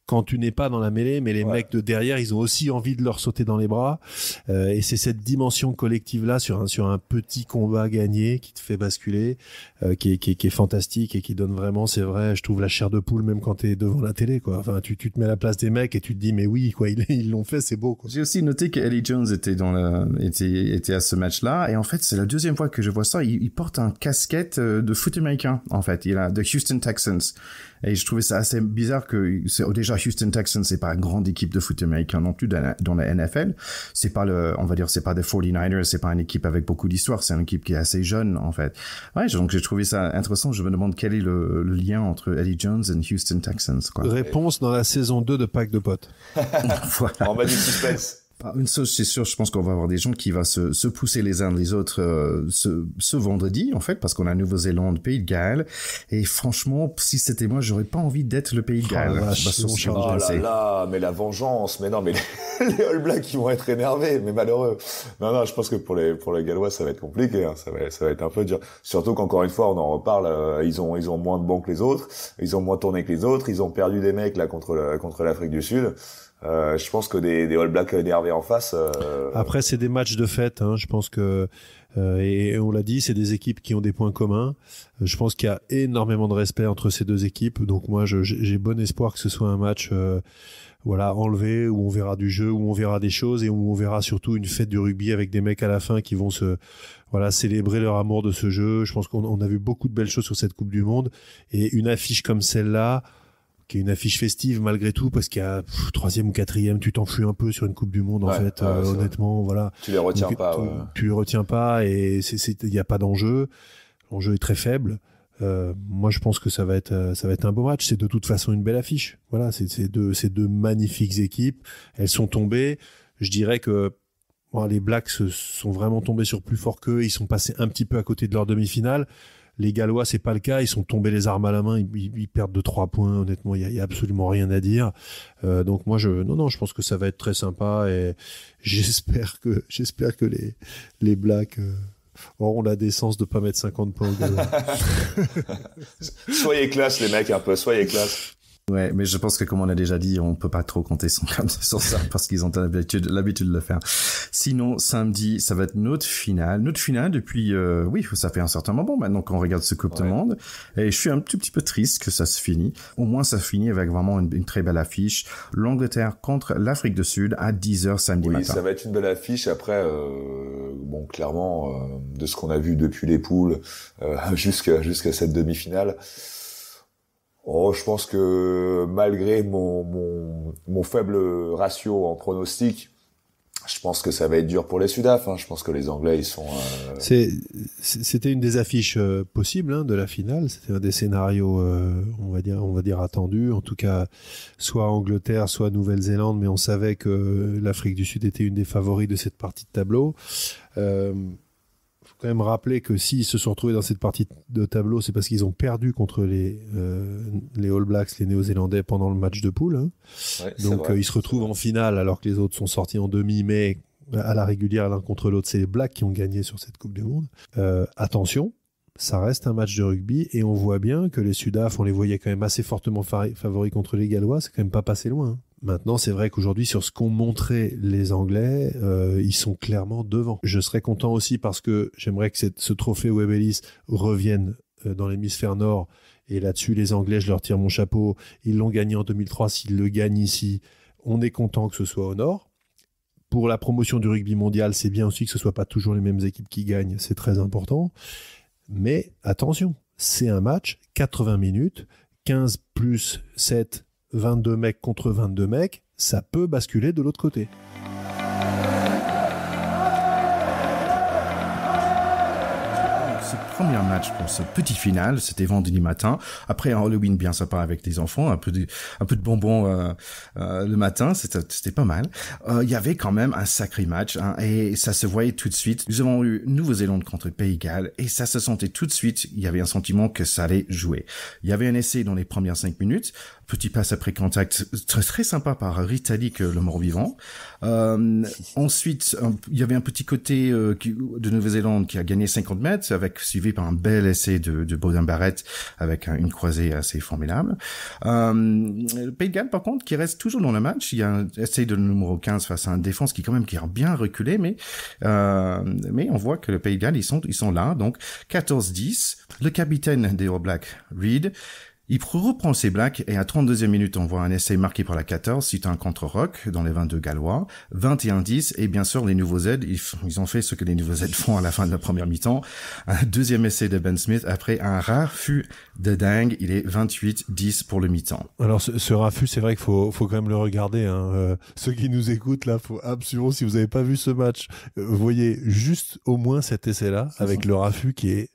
quand tu n'es pas dans la mêlée, mais les mecs de derrière, ils ont aussi envie de leur sauter dans les bras. Et c'est cette dimension collective-là sur un petit combat gagné qui te fait basculer, qui est fantastique et qui donne vraiment, c'est vrai, je trouve la chair de poule même quand t'es devant la télé, quoi. Enfin, tu te mets à la place des mecs et tu te dis, mais oui, quoi, ils l'ont fait, c'est beau, quoi. J'ai aussi noté que Eddie Jones était à ce match-là. Et en fait, c'est la deuxième fois que je vois ça. Il porte un casquette de foot américain, en fait. Il a de Houston Texans. Et je trouvais ça assez bizarre que déjà Houston Texans, c'est pas une grande équipe de foot américain non plus dans la NFL. C'est pas on va dire, c'est pas des 49ers, c'est pas une équipe avec beaucoup d'histoire, c'est une équipe qui est assez jeune, en fait. Ouais, donc j'ai trouvé ça intéressant. Je me demande quel est le lien entre Eddie Jones et Houston Texans, quoi. Réponse dans la saison 2 de Pack de Potes. Voilà. On va du suspense. Une chose, c'est sûr, je pense qu'on va avoir des gens qui vont se pousser les uns les autres ce vendredi, en fait, parce qu'on a Nouvelle-Zélande, Pays de Galles. Et franchement, si c'était moi, j'aurais pas envie d'être le Pays de Galles. Oh là là, mais la vengeance, mais non, mais les All Blacks, ils vont être énervés, mais malheureux. Non, je pense que pour les Gallois, ça va être compliqué, hein. Ça va être un peu dur. Surtout qu'encore une fois, on en reparle, ils ont moins de bancs que les autres, ils ont moins tourné que les autres, ils ont perdu des mecs, là, contre l'Afrique du Sud. Je pense que des All Blacks énervés en face. Après, c'est des matchs de fête. Je pense que et on l'a dit, c'est des équipes qui ont des points communs. Je pense qu'il y a énormément de respect entre ces deux équipes. Donc moi, j'ai bon espoir que ce soit un match, enlevé, où on verra du jeu, où on verra des choses et où on verra surtout une fête du rugby avec des mecs à la fin qui vont célébrer leur amour de ce jeu. Je pense qu'on a vu beaucoup de belles choses sur cette Coupe du Monde et une affiche comme celle-là, qui est une affiche festive malgré tout, parce qu'il y a 3e ou 4e, tu t'enfuis un peu sur une Coupe du Monde, en fait, honnêtement, voilà. Tu les retiens pas, Tu les retiens pas et il y a pas d'enjeu. L'enjeu est très faible. Moi, je pense que ça va être un beau match. C'est de toute façon une belle affiche. Voilà, c'est deux magnifiques équipes. Elles sont tombées. Je dirais que les Blacks sont vraiment tombés sur plus fort qu'eux. Ils sont passés un petit peu à côté de leur demi-finale. Les Gallois, c'est pas le cas. Ils sont tombés les armes à la main. Ils perdent de 3 points. Honnêtement, il y a absolument rien à dire. Donc moi, je pense que ça va être très sympa et j'espère que les Blacks auront la décence de pas mettre 50 points aux Gallois. Soyez classe, les mecs, un peu. Soyez classe. Ouais, mais je pense que comme on a déjà dit, on peut pas trop compter sur ça parce qu'ils ont l'habitude de le faire. Sinon, samedi, ça va être notre finale depuis, ça fait un certain moment maintenant qu'on regarde ce Coupe du Monde. Et je suis un tout petit peu triste que ça se finisse. Au moins, ça finit avec vraiment une très belle affiche. L'Angleterre contre l'Afrique du Sud à 10h samedi matin. Oui, ça va être une belle affiche. Après, clairement, de ce qu'on a vu depuis les poules, jusqu'à cette demi-finale, je pense que malgré mon faible ratio en pronostic, je pense que ça va être dur pour les Sudaf. Je pense que les Anglais, ils sont. C'était une des affiches possibles de la finale. C'était un des scénarios, on va dire attendus. En tout cas, soit Angleterre, soit Nouvelle-Zélande, mais on savait que l'Afrique du Sud était une des favoris de cette partie de tableau. Quand même rappeler que s'ils se sont retrouvés dans cette partie de tableau, c'est parce qu'ils ont perdu contre les All Blacks, les Néo-Zélandais, pendant le match de poule. Ouais, donc ils se retrouvent en finale alors que les autres sont sortis en demi, mais à la régulière l'un contre l'autre, c'est les Blacks qui ont gagné sur cette Coupe du Monde. Attention, ça reste un match de rugby et on voit bien que les Sudaf, on les voyait quand même assez fortement favoris contre les Gallois, c'est quand même pas passé loin. Maintenant, c'est vrai qu'aujourd'hui, sur ce qu'ont montré les Anglais, ils sont clairement devant. Je serais content aussi parce que j'aimerais que ce trophée Webb Ellis revienne dans l'hémisphère nord. Et là-dessus, les Anglais, je leur tire mon chapeau. Ils l'ont gagné en 2003. S'ils le gagnent ici, on est content que ce soit au nord. Pour la promotion du rugby mondial, c'est bien aussi que ce ne soit pas toujours les mêmes équipes qui gagnent. C'est très important. Mais attention, c'est un match, 80 minutes, 15 plus 7, 22 mecs contre 22 mecs. Ça peut basculer de l'autre côté. Ce premier match pour ce petit final, c'était vendredi matin. Après un Halloween bien sympa avec les enfants, un peu de bonbons le matin, c'était pas mal. Il y avait quand même un sacré match et ça se voyait tout de suite. Nous avons eu Nouvelle-Zélande contre Pays de Galles et ça se sentait tout de suite. Il y avait un sentiment que ça allait jouer. Il y avait un essai dans les premières 5 minutes. Petit passe après contact très, très sympa par Ritalik, le mort-vivant. Ensuite, il y avait un petit côté de Nouvelle-Zélande qui a gagné 50 mètres, suivi par un bel essai de Beauden Barrett avec une croisée assez formidable. Le Pays de Galles, par contre, qui reste toujours dans le match. Il y a un essai de numéro 15 face à une défense qui a bien reculé, mais on voit que le Pays de Galles, ils sont là. Donc, 14-10. Le capitaine des All Blacks, Reid, il reprend ses Blacks et à 32e minute, on voit un essai marqué par la 14 suite à un contre-rock dans les 22 Gallois. 21-10 et bien sûr les nouveaux Z, ils ont fait ce que les nouveaux Z font à la fin de la première mi-temps. Un deuxième essai de Ben Smith après un raffut de dingue. Il est 28-10 pour le mi-temps. Alors ce raffut, c'est vrai qu'il faut quand même le regarder. Ceux qui nous écoutent là, faut absolument, si vous n'avez pas vu ce match, voyez juste au moins cet essai-là avec le raffut qui est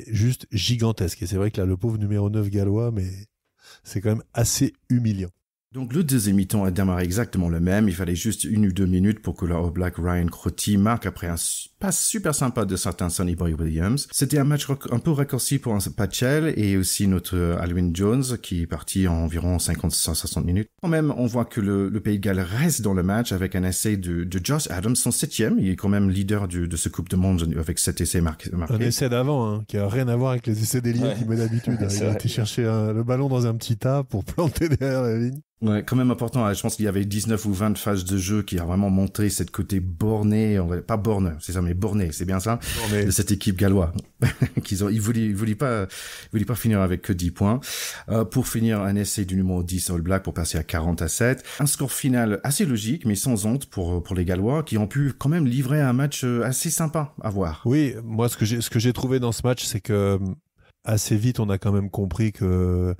juste gigantesque. Et c'est vrai que là, le pauvre numéro 9 gallois, mais c'est quand même assez humiliant. Donc le deuxième mi-temps a démarré exactement le même. Il fallait juste 1 ou 2 minutes pour que le All Black Ryan Crotty marque après un passe super sympa de certain Sonny Boy Williams. C'était un match un peu raccourci pour un Patchell et aussi notre Alwyn Jones qui est parti en environ 50-60 minutes. Quand même, on voit que le Pays de Galles reste dans le match avec un essai de Josh Adams, son 7e. Il est quand même leader de ce Coupe du Monde avec 7 essais marqués. Un essai d'avant, qui a rien à voir avec les essais d'Eliott qu'il met d'habitude. Il a été chercher le ballon dans un petit tas pour planter derrière la ligne. Ouais, quand même important. Je pense qu'il y avait 19 ou 20 phases de jeu qui a vraiment montré cette côté borné, pas borné, c'est ça, mais borné, c'est bien ça, borné. De cette équipe galloise. Ils voulaient pas finir avec que 10 points. Pour finir, un essai du numéro 10 All Black pour passer à 40-7. Un score final assez logique, mais sans honte pour les Gallois qui ont pu quand même livrer un match assez sympa à voir. Oui, moi, ce que j'ai trouvé dans ce match, c'est que assez vite, on a quand même compris que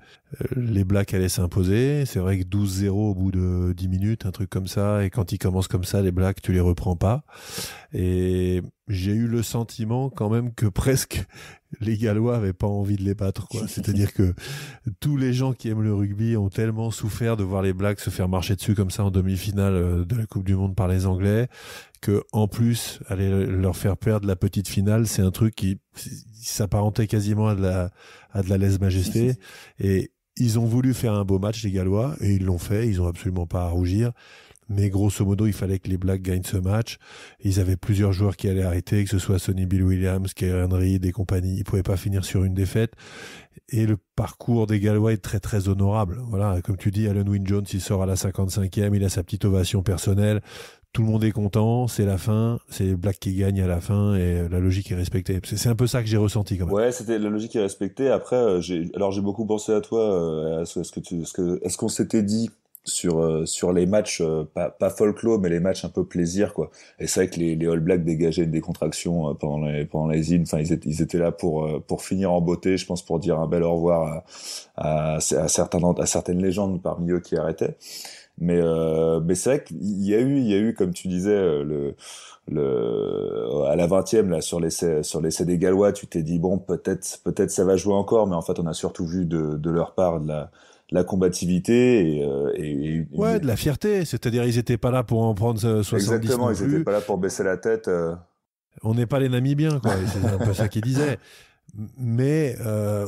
les Blacks allaient s'imposer. C'est vrai que 12-0 au bout de 10 minutes, un truc comme ça. Et quand ils commencent comme ça, les Blacks, tu les reprends pas. Et j'ai eu le sentiment quand même que presque les Gallois avaient pas envie de les battre, quoi. C'est-à-dire que tous les gens qui aiment le rugby ont tellement souffert de voir les Blacks se faire marcher dessus comme ça en demi-finale de la Coupe du Monde par les Anglais, que en plus aller leur faire perdre la petite finale, c'est un truc qui s'apparentait quasiment à de la lèse-majesté. Et ils ont voulu faire un beau match, les Gallois, et ils l'ont fait. Ils ont absolument pas à rougir. Mais grosso modo, il fallait que les Blacks gagnent ce match. Ils avaient plusieurs joueurs qui allaient arrêter, que ce soit Sonny Bill Williams, Kieran Reid et compagnie. Ils pouvaient pas finir sur une défaite. Et le parcours des Gallois est très très honorable. Voilà, comme tu dis, Alwyn Jones, il sort à la 55e, il a sa petite ovation personnelle. Tout le monde est content, c'est la fin, c'est les Blacks qui gagnent à la fin et la logique est respectée. C'est un peu ça que j'ai ressenti quand même. Ouais, c'était la logique est respectée. Après, j'ai beaucoup pensé à toi, est-ce qu'on s'était dit sur les matchs pas folklore mais les matchs un peu plaisir quoi. Et c'est vrai que les All Blacks dégageaient une décontraction pendant les îles. Enfin ils étaient là pour finir en beauté, je pense, pour dire un bel au revoir à certaines légendes parmi eux qui arrêtaient. Mais c'est vrai qu'il y a eu comme tu disais à la 20e là sur l'essai des Gallois, tu t'es dit bon peut-être ça va jouer encore, mais en fait on a surtout vu de leur part de la combativité et ouais, de la fierté, c'est-à-dire ils étaient pas là pour en prendre 70. Exactement, ils étaient pas là pour baisser la tête. On n'est pas les Namibiens quoi, c'est un peu ça qu'ils disaient. Mais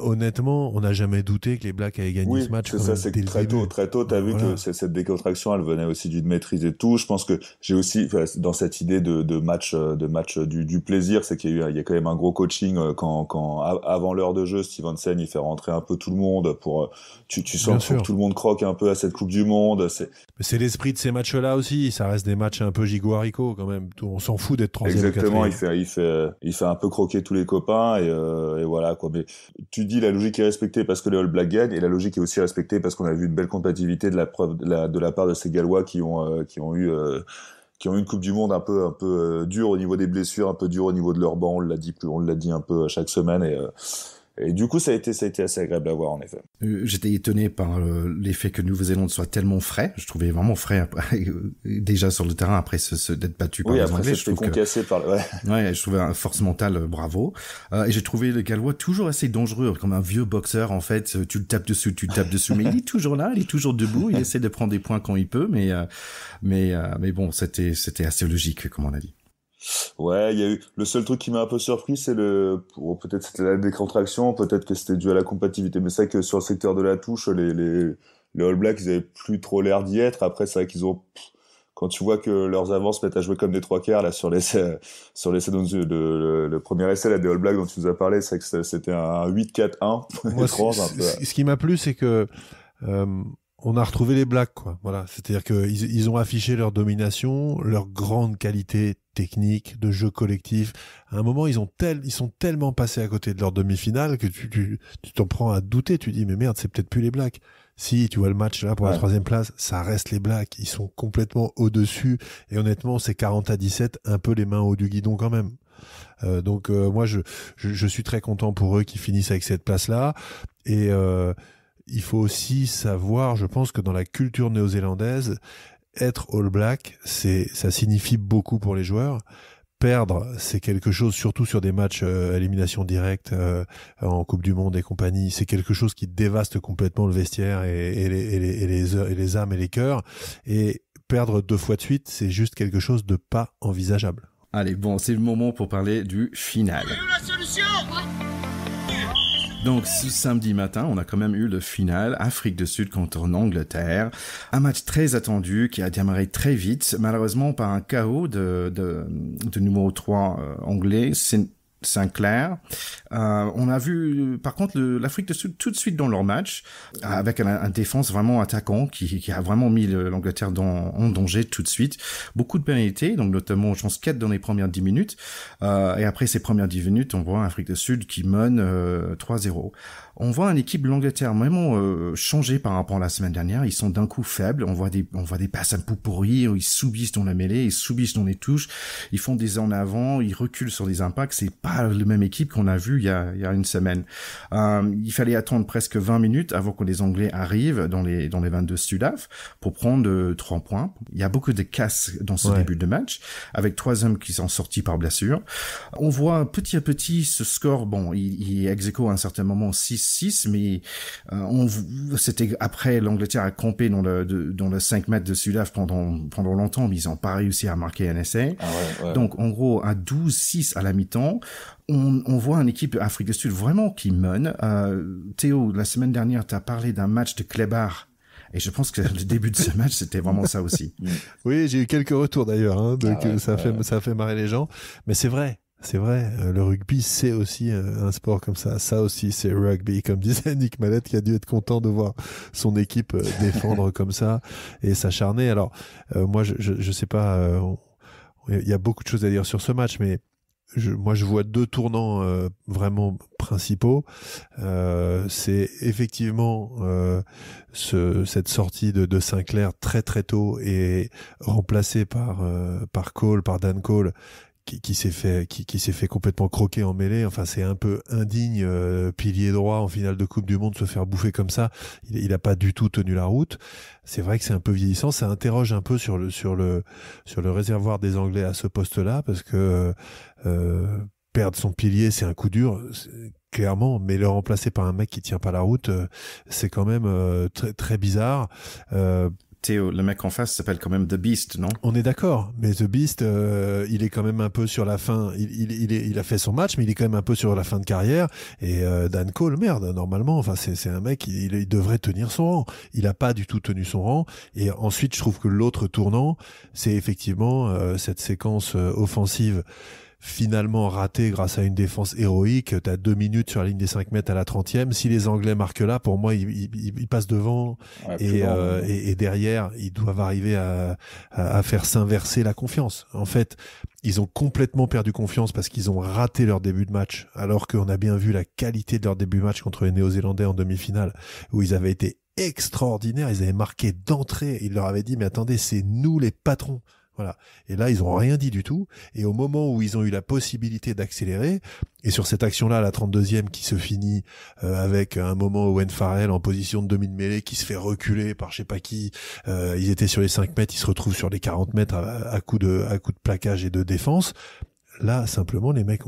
honnêtement, on n'a jamais douté que les Blacks avaient gagné ce match. Oui, c'est ça, c'est que très tôt, t'as vu que cette décontraction, elle venait aussi d'une maîtrise et tout. Je pense que j'ai aussi, dans cette idée de match du plaisir, c'est qu'il y a quand même un gros coaching quand avant l'heure de jeu, Steven Sen, il fait rentrer un peu tout le monde pour, tu sens que tout le monde croque un peu à cette Coupe du Monde. C'est l'esprit de ces matchs-là aussi. Ça reste des matchs un peu gigot-haricot quand même. On s'en fout d'être troisième. Exactement, il fait un peu croquer tous les copains et voilà quoi. Mais tu dis la logique est respectée parce que les All Blacks gagnent, et la logique est aussi respectée parce qu'on a vu une belle compatibilité de la part de ces Gallois qui ont eu une Coupe du Monde un peu dure au niveau des blessures, un peu dure au niveau de leur banc. On l'a dit un peu chaque semaine, et du coup ça a été assez agréable à voir en effet. J'étais étonné par l'effet que Nouvelle-Zélande soit tellement frais. Je trouvais vraiment frais après, déjà sur le terrain après d'être battu par les Anglais. Je trouve concassé par ouais, je trouvais un force mentale bravo. Et j'ai trouvé le Gallois toujours assez dangereux, comme un vieux boxeur en fait. Tu le tapes dessus, mais il est toujours là, il est toujours debout. Il essaie de prendre des points quand il peut, mais bon, c'était assez logique comme on a dit. Ouais, il y a eu le seul truc qui m'a un peu surpris, c'est peut-être c'était la décontraction, peut-être que c'était dû à la compatibilité, mais c'est vrai que sur le secteur de la touche, les All Blacks, ils avaient plus trop l'air d'y être. Après, c'est vrai qu'ils ont, quand tu vois que leurs avants se mettent à jouer comme des trois quarts là sur l'essai le premier essai là des All Blacks dont tu nous as parlé, c'est vrai que c'était un 8-4-1. Moi, ce qui m'a plu, c'est que on a retrouvé les Blacks, quoi. Voilà, c'est-à-dire que ils ont affiché leur domination, leur grande qualité technique, de jeu collectif. À un moment, ils sont tellement passés à côté de leur demi-finale que tu t'en prends à douter. Tu dis mais merde, c'est peut-être plus les Blacks. Si tu vois le match là pour la 3e place, ça reste les Blacks. Ils sont complètement au-dessus. Et honnêtement, c'est 40-17, un peu les mains au haut du guidon quand même. Donc moi, je suis très content pour eux qui finissent avec cette place-là. Et il faut aussi savoir, je pense que dans la culture néo-zélandaise, être All Black, ça signifie beaucoup pour les joueurs. Perdre, c'est quelque chose, surtout sur des matchs à élimination directe en Coupe du Monde et compagnie, c'est quelque chose qui dévaste complètement le vestiaire et les âmes et les cœurs. Et perdre 2 fois de suite, c'est juste quelque chose de pas envisageable. Allez, bon, c'est le moment pour parler du final. Donc, ce samedi matin, on a quand même eu le final, Afrique du Sud contre Angleterre. Un match très attendu qui a démarré très vite, malheureusement par un KO de numéro 3 anglais, Sinclair. On a vu par contre l'Afrique du Sud tout de suite dans leur match avec un défense vraiment attaquant qui a vraiment mis l'Angleterre en danger tout de suite. Beaucoup de pénalités, donc notamment je pense 4 dans les premières 10 minutes. Et après ces premières 10 minutes, on voit l'Afrique du Sud qui mène 3-0. On voit une équipe de l'Angleterre vraiment changée par rapport à la semaine dernière. Ils sont d'un coup faibles. On voit des passes un peu pourries. Ils subissent dans la mêlée, ils subissent dans les touches. Ils font des en avant, ils reculent sur des impacts. C'est pas la même équipe qu'on a vu il y a une semaine. Il fallait attendre presque 20 minutes avant que les Anglais arrivent dans les 22 Sudaf pour prendre 3 points. Il y a beaucoup de casse dans ce début de match, avec 3 hommes qui sont sortis par blessure. On voit petit à petit ce score. Bon, il est ex-aequo à un certain moment 6-6, mais c'était après l'Angleterre a campé dans le 5 mètres de Sudaf pendant longtemps, mais ils n'ont pas réussi à marquer un essai. Donc en gros à 12-6 à la mi-temps, on voit une équipe Afrique du Sud vraiment qui mène. Théo, la semaine dernière, tu as parlé d'un match de Klebar. Et je pense que le début de ce match, c'était vraiment ça aussi. Oui, j'ai eu quelques retours d'ailleurs, hein, ça a fait marrer les gens. Mais c'est vrai, le rugby, c'est aussi un sport comme ça. Ça aussi, c'est rugby, comme disait Nick Mallette, qui a dû être content de voir son équipe défendre comme ça et s'acharner. Alors, moi, je sais pas, il y a beaucoup de choses à dire sur ce match, mais moi, je vois 2 tournants vraiment principaux. C'est effectivement cette sortie de Sinclair très très tôt et remplacée par Cole, par Dan Cole, qui s'est fait complètement croquer en mêlée. Enfin, c'est un peu indigne, pilier droit en finale de Coupe du Monde, se faire bouffer comme ça. Il a pas du tout tenu la route. C'est vrai que c'est un peu vieillissant. Ça interroge un peu sur le réservoir des Anglais à ce poste-là, parce que perdre son pilier, c'est un coup dur, clairement, mais le remplacer par un mec qui tient pas la route, c'est quand même très très bizarre. Théo, le mec en face s'appelle quand même The Beast, non? On est d'accord, mais The Beast, il est quand même un peu sur la fin. Il a fait son match, mais il est quand même un peu sur la fin de carrière. Et Dan Cole, merde, normalement, enfin c'est un mec, il devrait tenir son rang. Il a pas du tout tenu son rang. Et ensuite, je trouve que l'autre tournant, c'est effectivement cette séquence offensive finalement raté grâce à une défense héroïque. T'as 2 minutes sur la ligne des 5 mètres à la 30e. Si les Anglais marquent là, pour moi, ils passent devant et derrière, ils doivent arriver à faire s'inverser la confiance. En fait, ils ont complètement perdu confiance parce qu'ils ont raté leur début de match, alors qu'on a bien vu la qualité de leur début de match contre les Néo-Zélandais en demi-finale, où ils avaient été extraordinaires, ils avaient marqué d'entrée, ils leur avaient dit, mais attendez, c'est nous les patrons. Voilà. Et là, ils ont rien dit du tout. Et au moment où ils ont eu la possibilité d'accélérer, et sur cette action-là, la 32e qui se finit avec un moment où Owen Farrell en position de demi-mêlée qui se fait reculer par je sais pas qui, ils étaient sur les 5 mètres, ils se retrouvent sur les 40 mètres à coup de plaquage et de défense. Là, simplement, les mecs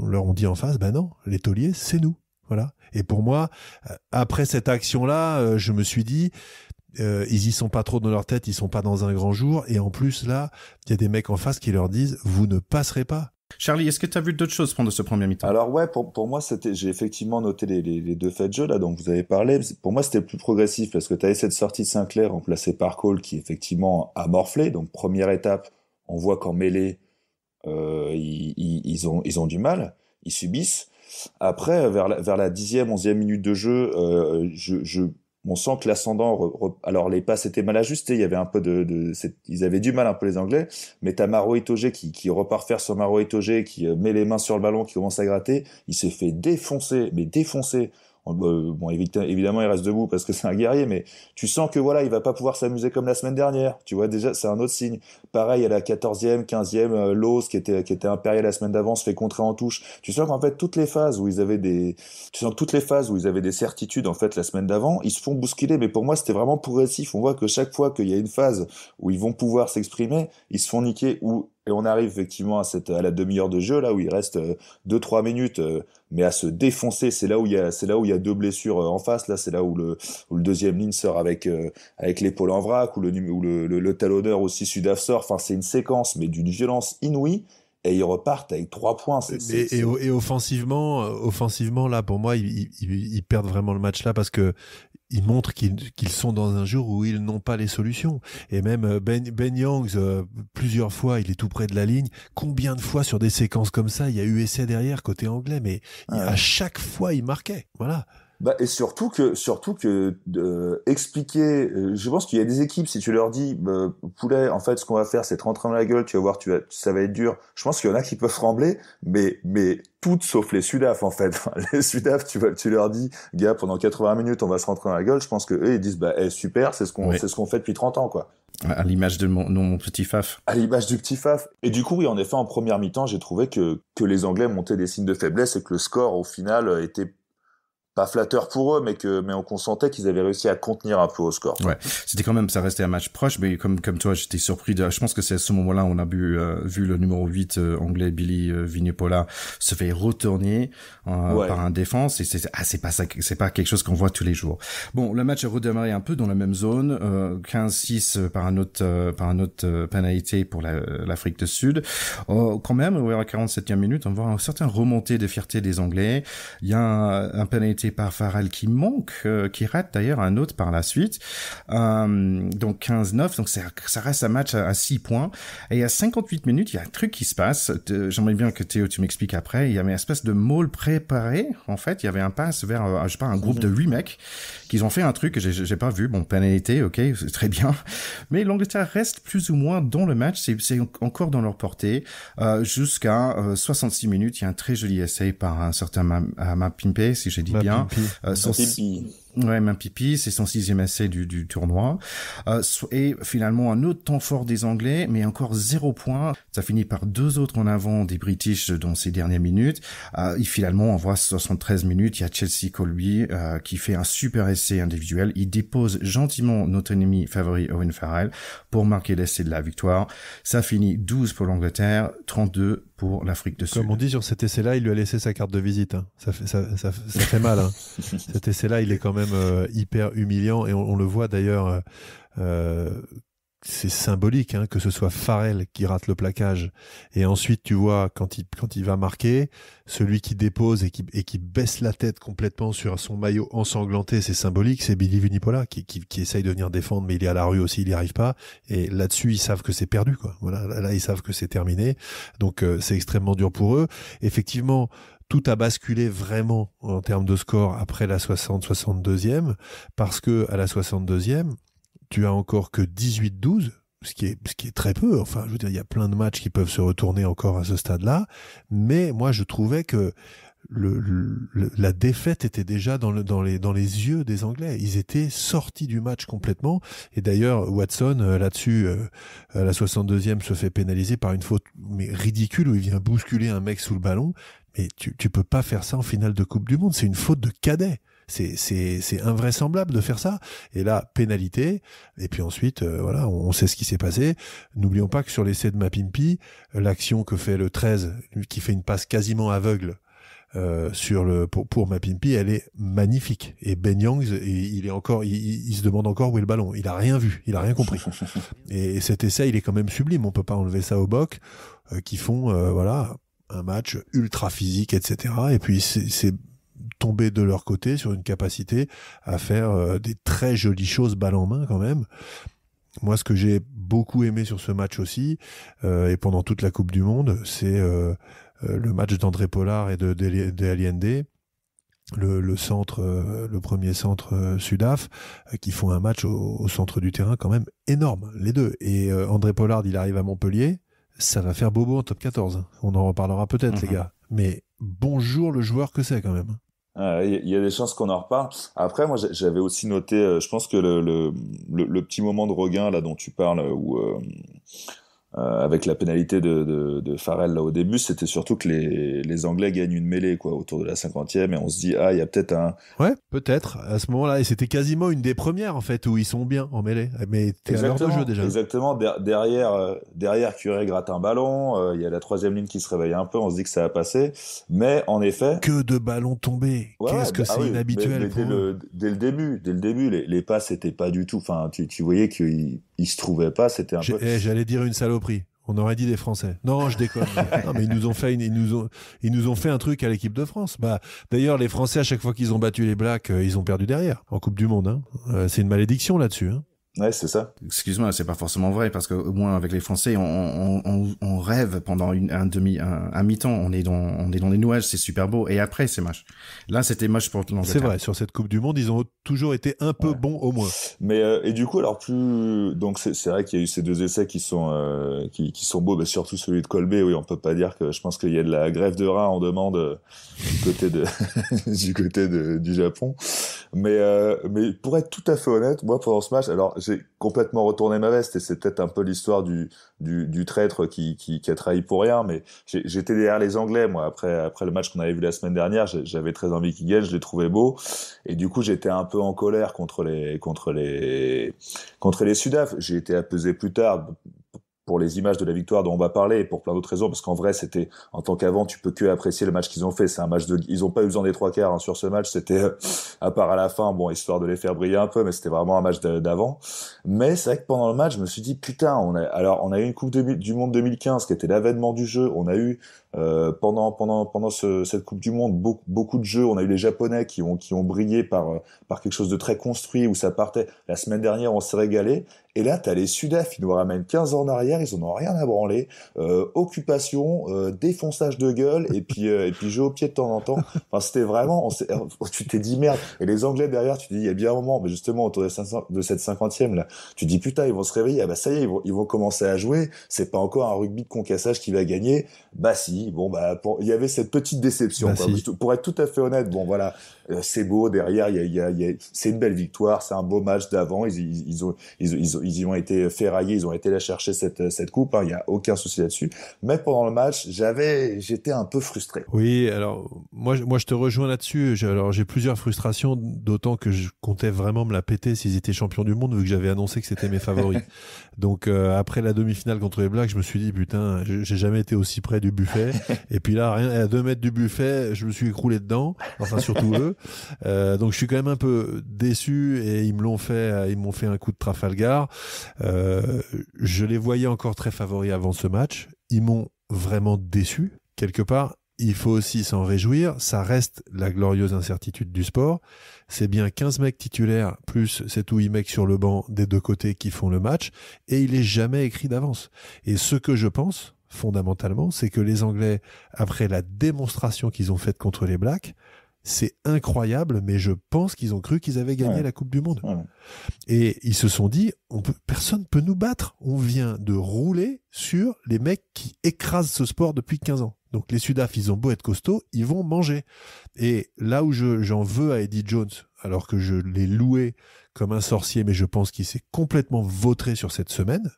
leur ont dit en face, non, les tauliers, c'est nous. Voilà. Et pour moi, après cette action-là, je me suis dit, ils y sont pas trop dans leur tête, ils sont pas dans un grand jour, et en plus là, il y a des mecs en face qui leur disent vous ne passerez pas. Charlie, est-ce que tu as vu d'autres choses pendant ce premier mi-temps? Alors ouais, pour moi, j'ai effectivement noté les 2 faits de jeu là dont vous avez parlé. Pour moi, c'était le plus progressif parce que tu avais cette sortie de Sinclair remplacée par Cole qui effectivement a morflé. Donc première étape, on voit qu'en mêlée, ils ont du mal, ils subissent. Après, vers la 10e, 11e minute de jeu, on sent que l'ascendant, alors les passes étaient mal ajustées, il y avait un peu ils avaient du mal un peu les Anglais, mais t'as Maro Itoje qui repart faire sur Maro Itoje, qui met les mains sur le ballon, qui commence à gratter, il s'est fait défoncer. Bon, évidemment, il reste debout parce que c'est un guerrier, mais tu sens que voilà, il va pas pouvoir s'amuser comme la semaine dernière. Tu vois, déjà, c'est un autre signe. Pareil, à la 14e, 15e, Lowe's, qui était impérié la semaine d'avant, se fait contrer en touche. Tu sens qu'en fait, toutes les phases où ils avaient des certitudes, en fait, la semaine d'avant, ils se font bousculer. Mais pour moi, c'était vraiment progressif. On voit que chaque fois qu'il y a une phase où ils vont pouvoir s'exprimer, ils se font niquer et on arrive effectivement à la demi-heure de jeu, là où il reste 2-3 minutes, mais à se défoncer. C'est là où il y a 2 blessures en face. Là, c'est là où le deuxième ligne sort avec l'épaule en vrac, où le talonneur aussi Sudaf sort. Enfin, c'est une séquence, mais d'une violence inouïe. Et ils repartent avec 3 points. Et offensivement, là, pour moi, ils perdent vraiment le match là parce que ils montrent qu'ils sont dans un jour où ils n'ont pas les solutions. Et même Ben Youngs, plusieurs fois, il est tout près de la ligne. Combien de fois sur des séquences comme ça, il y a eu essai derrière côté anglais, mais à chaque fois, il marquait. Voilà. Et surtout que expliquer, je pense qu'il y a des équipes, si tu leur dis Poulet, en fait ce qu'on va faire c'est te rentrer dans la gueule, tu vas voir, ça va être dur. Je pense qu'il y en a qui peuvent trembler, mais toutes sauf les Sudaf en fait. Les Sudaf, tu leur dis gars, pendant 80 minutes on va se rentrer dans la gueule, je pense que eux ils disent super, c'est ce qu'on fait depuis 30 ans quoi. À l'image de mon petit Faf. À l'image du petit Faf. Et du coup, oui, en effet, en première mi-temps, j'ai trouvé que les Anglais montaient des signes de faiblesse et que le score, au final, était pas flatteur pour eux, mais on sentait qu'ils avaient réussi à contenir un peu au score. Ouais, c'était quand même, ça restait un match proche, mais comme toi, j'étais surpris je pense que c'est à ce moment-là où on a vu le numéro 8 anglais Billy Vunipola se fait retourner par un défense, et c'est pas quelque chose qu'on voit tous les jours. Bon, le match a redémarré un peu dans la même zone, 15-6 par un autre pénalité pour l'Afrique du Sud. Quand même, à la 47e minute, on voit un certain remontée de fierté des Anglais. Il y a un pénalité par Farrell qui manque, qui rate d'ailleurs un autre par la suite. Donc 15-9, donc ça reste un match à 6 points. Et à 58 minutes, il y a un truc qui se passe. J'aimerais bien que Théo, tu m'expliques après. Il y avait une espèce de maul préparé. En fait, il y avait un pass vers, un groupe de 8 mecs qui ont fait un truc que j'ai pas vu. Bon, pénalité, ok, c'est très bien. Mais l'Angleterre reste plus ou moins dans le match. C'est encore dans leur portée. Jusqu'à 66 minutes, il y a un très joli essai par un certain Mapimpe, si j'ai dit bien. Mapimpi, c'est son 6e essai du tournoi. Et finalement, un autre temps fort des Anglais, mais encore 0 points. Ça finit par 2 autres en avant des British dans ces dernières minutes. Et finalement, on voit 73 minutes, il y a Chelsea Colby qui fait un super essai individuel. Il dépose gentiment notre ennemi favori Owen Farrell pour marquer l'essai de la victoire. Ça finit 12 pour l'Angleterre, 32 pour l'Afrique du Sud. Comme on dit sur cet essai-là, il lui a laissé sa carte de visite. Hein. Ça fait mal. Hein. Cet essai-là, il est quand même hyper humiliant, et on le voit d'ailleurs c'est symbolique, hein, que ce soit Farrell qui rate le plaquage, et ensuite tu vois quand il va marquer, celui qui dépose et qui baisse la tête complètement sur son maillot ensanglanté, c'est symbolique, c'est Billy Vunipola qui essaye de venir défendre, mais il est à la rue aussi, il n'y arrive pas, et là-dessus ils savent que c'est perdu, quoi. Voilà, là ils savent que c'est terminé, donc c'est extrêmement dur pour eux. Effectivement, tout a basculé vraiment en termes de score après la 62e, parce que à la 62e, tu as encore que 18-12, ce qui est très peu. Enfin, je veux dire, il y a plein de matchs qui peuvent se retourner encore à ce stade-là. Mais moi, je trouvais que la défaite était déjà dans les yeux des Anglais. Ils étaient sortis du match complètement. Et d'ailleurs, Watson, là-dessus, à la 62e, se fait pénaliser par une faute ridicule où il vient bousculer un mec sous le ballon. Mais tu peux pas faire ça en finale de Coupe du Monde. C'est une faute de cadet. C'est invraisemblable de faire ça. Et là, pénalité. Et puis ensuite, voilà, on sait ce qui s'est passé. N'oublions pas que sur l'essai de Mapimpi, l'action que fait le 13, qui fait une passe quasiment aveugle pour Mapimpi, elle est magnifique. Et Ben Youngs, il se demande encore où est le ballon. Il a rien vu, il a rien compris. Et cet essai, il est quand même sublime. On peut pas enlever ça au Boc, qui font voilà, un match ultra physique, etc. Et puis c'est tomber de leur côté sur une capacité à faire des très jolies choses balle en main quand même. Moi, ce que j'ai beaucoup aimé sur ce match aussi, et pendant toute la Coupe du Monde, c'est le match d'André Pollard et de Allende, le premier centre Sudaf, qui font un match au centre du terrain quand même énorme, les deux. Et André Pollard, il arrive à Montpellier, ça va faire bobo en top 14. On en reparlera peut-être, les gars. Mais bonjour le joueur que c'est quand même. Il y a des chances qu'on en reparle. Après, moi, j'avais aussi noté, je pense que le petit moment de regain là dont tu parles, où avec la pénalité de Farrell là au début, c'était surtout que les Anglais gagnent une mêlée quoi autour de la 50e, et on se dit il y a peut-être un... Ouais, peut-être à ce moment-là, et c'était quasiment une des premières en fait où ils sont bien en mêlée, mais t'es à l'heure de jeu déjà. Exactement, derrière Curé gratte un ballon, il y a la troisième ligne qui se réveille un peu, on se dit que ça va passer, mais en effet... Que de ballons tombés, qu'est-ce que c'est inhabituel. Mais dès le début, les passes c'était pas du tout, enfin tu voyais qu'ils se trouvaient pas, c'était un peu... J'allais dire une saloperie. On aurait dit des Français. Non, je déconne. Non, mais ils nous ont fait un truc à l'équipe de France. Bah, d'ailleurs, les Français, à chaque fois qu'ils ont battu les Blacks, ils ont perdu derrière en Coupe du Monde. Hein. C'est une malédiction là-dessus. Hein. Ouais, c'est ça. Excuse-moi, c'est pas forcément vrai, parce que au moins avec les Français, on rêve pendant un mi-temps, on est dans les nuages, c'est super beau, et après c'est moche. Là, c'était moche pour l'Angleterre. C'est vrai, sur cette Coupe du Monde, ils ont toujours été un peu bons au moins. Mais et du coup, alors donc c'est vrai qu'il y a eu ces deux essais qui sont beaux, mais surtout celui de Colbé. Oui, on peut pas dire que je pense qu'il y a de la grève de rein en demande du côté du Japon. Mais pour être tout à fait honnête, moi pendant ce match, alors j'ai complètement retourné ma veste, et c'est peut-être un peu l'histoire du traître qui a trahi pour rien, mais j'étais derrière les Anglais, moi, après le match qu'on avait vu la semaine dernière, j'avais très envie qu'ils gagnent, je les trouvais beaux, et du coup j'étais un peu en colère contre les Sudaf. J'ai été apaisé plus tard pour les images de la victoire dont on va parler, et pour plein d'autres raisons, parce qu'en vrai, c'était, en tant qu'avant, tu peux que apprécier le match qu'ils ont fait. C'est un match ils ont pas eu besoin des trois quarts, sur ce match. C'était, à part à la fin, bon, histoire de les faire briller un peu, mais c'était vraiment un match d'avant. Mais c'est vrai que pendant le match, je me suis dit, putain, on a eu une Coupe du Monde 2015, qui était l'avènement du jeu. On a eu, pendant cette Coupe du Monde, beaucoup de jeux. On a eu les Japonais qui ont brillé par quelque chose de très construit, où ça partait. La semaine dernière, on s'est régalé. Et là, t'as les Sudaf, ils nous ramènent 15 ans en arrière, ils en ont rien à branler. Occupation, défonçage de gueule, et puis jeu au pied de temps en temps. Enfin, c'était vraiment, tu t'es dit merde. Et les Anglais derrière, tu te dis, il y a bien un moment, mais justement, autour de cette 50e, là, tu te dis, putain, ils vont se réveiller, ah bah ça y est, ils vont commencer à jouer, c'est pas encore un rugby de concassage qui va gagner. Bah si, bon, bah, il y avait cette petite déception, bah, quoi. Si. Pour être tout à fait honnête, bon, voilà, c'est beau, derrière, c'est une belle victoire, c'est un beau match d'avant, ils y ont été ferraillés, ils ont été là chercher cette coupe, il y a aucun souci là-dessus. Mais pendant le match, j'étais un peu frustré. Oui, alors moi je te rejoins là-dessus. J'ai plusieurs frustrations, d'autant que je comptais vraiment me la péter s'ils étaient champions du monde, vu que j'avais annoncé que c'était mes favoris. Donc après la demi-finale contre les Blacks, je me suis dit putain, j'ai jamais été aussi près du buffet. Et puis là, rien à 2 mètres du buffet, je me suis écroulé dedans. Enfin surtout eux. Donc je suis quand même un peu déçu, et ils m'ont fait un coup de Trafalgar. Je les voyais encore très favoris avant ce match. Ils m'ont vraiment déçu. Quelque part, il faut aussi s'en réjouir. Ça reste la glorieuse incertitude du sport. C'est bien 15 mecs titulaires plus 7 ou 8 mecs sur le banc des deux côtés qui font le match. Et il est jamais écrit d'avance. Et ce que je pense, fondamentalement, c'est que les Anglais, après la démonstration qu'ils ont faite contre les Blacks, c'est incroyable, mais je pense qu'ils ont cru qu'ils avaient gagné la Coupe du Monde. Ouais. Et ils se sont dit, personne peut nous battre. On vient de rouler sur les mecs qui écrasent ce sport depuis 15 ans. Donc les Sudaf, ils ont beau être costauds, ils vont manger. Et là où j'en veux à Eddie Jones, alors que je l'ai loué comme un sorcier, mais je pense qu'il s'est complètement vautré sur cette semaine,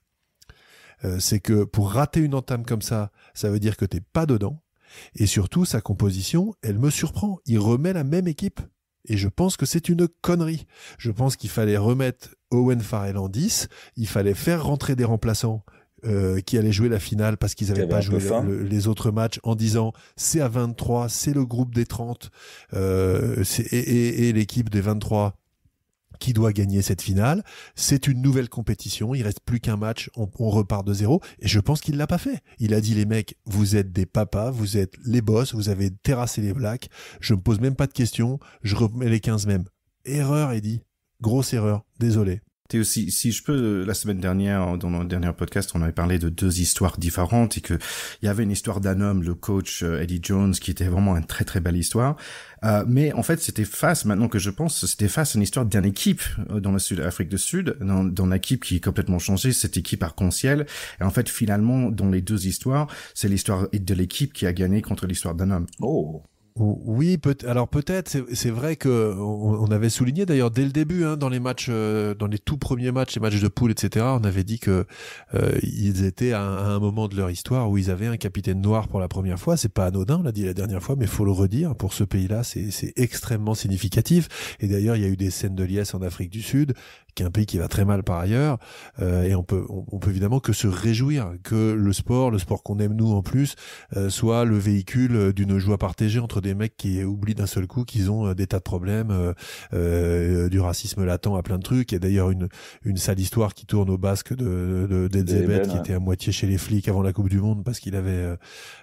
c'est que pour rater une entame comme ça veut dire que t'es pas dedans. Et surtout, sa composition, elle me surprend. Il remet la même équipe. Et je pense que c'est une connerie. Je pense qu'il fallait remettre Owen Farrell en 10. Il fallait faire rentrer des remplaçants qui allaient jouer la finale parce qu'ils n'avaient pas joué les autres matchs en disant c'est à 23, c'est le groupe des 30 et l'équipe des 23 qui doit gagner cette finale. C'est une nouvelle compétition, il reste plus qu'un match, on repart de zéro, et je pense qu'il l'a pas fait. Il a dit, les mecs, vous êtes des papas, vous êtes les boss, vous avez terrassé les Blacks, je me pose même pas de questions, je remets les 15 mêmes. Erreur, Eddie. Grosse erreur, désolé. Et aussi, si je peux, la semaine dernière, dans notre dernier podcast, on avait parlé de deux histoires différentes et que il y avait une histoire d'un homme, le coach Eddie Jones, qui était vraiment une très très belle histoire. Mais en fait, c'était maintenant que je pense, c'était face à une histoire d'une équipe dans l'Afrique du Sud, dans l'équipe qui est complètement changée, cette équipe arc-en-ciel. Et en fait, finalement, dans les deux histoires, c'est l'histoire de l'équipe qui a gagné contre l'histoire d'un homme. Oh. Oui, alors peut-être, c'est vrai que on avait souligné d'ailleurs dès le début, dans les matchs, dans les tout premiers matchs, les matchs de poule, etc. On avait dit que ils étaient à un moment de leur histoire où ils avaient un capitaine noir pour la première fois. C'est pas anodin, on l'a dit la dernière fois, mais faut le redire. Pour ce pays-là, c'est extrêmement significatif. Et d'ailleurs, il y a eu des scènes de liesse en Afrique du Sud, qui est un pays qui va très mal par ailleurs, et on peut évidemment que se réjouir que le sport qu'on aime nous en plus, soit le véhicule d'une joie partagée entre des mecs qui oublient d'un seul coup qu'ils ont des tas de problèmes, du racisme latent à plein de trucs. Il y a d'ailleurs une sale histoire qui tourne au basque d'Edzebet, qui était à moitié chez les flics avant la Coupe du Monde parce qu'il avait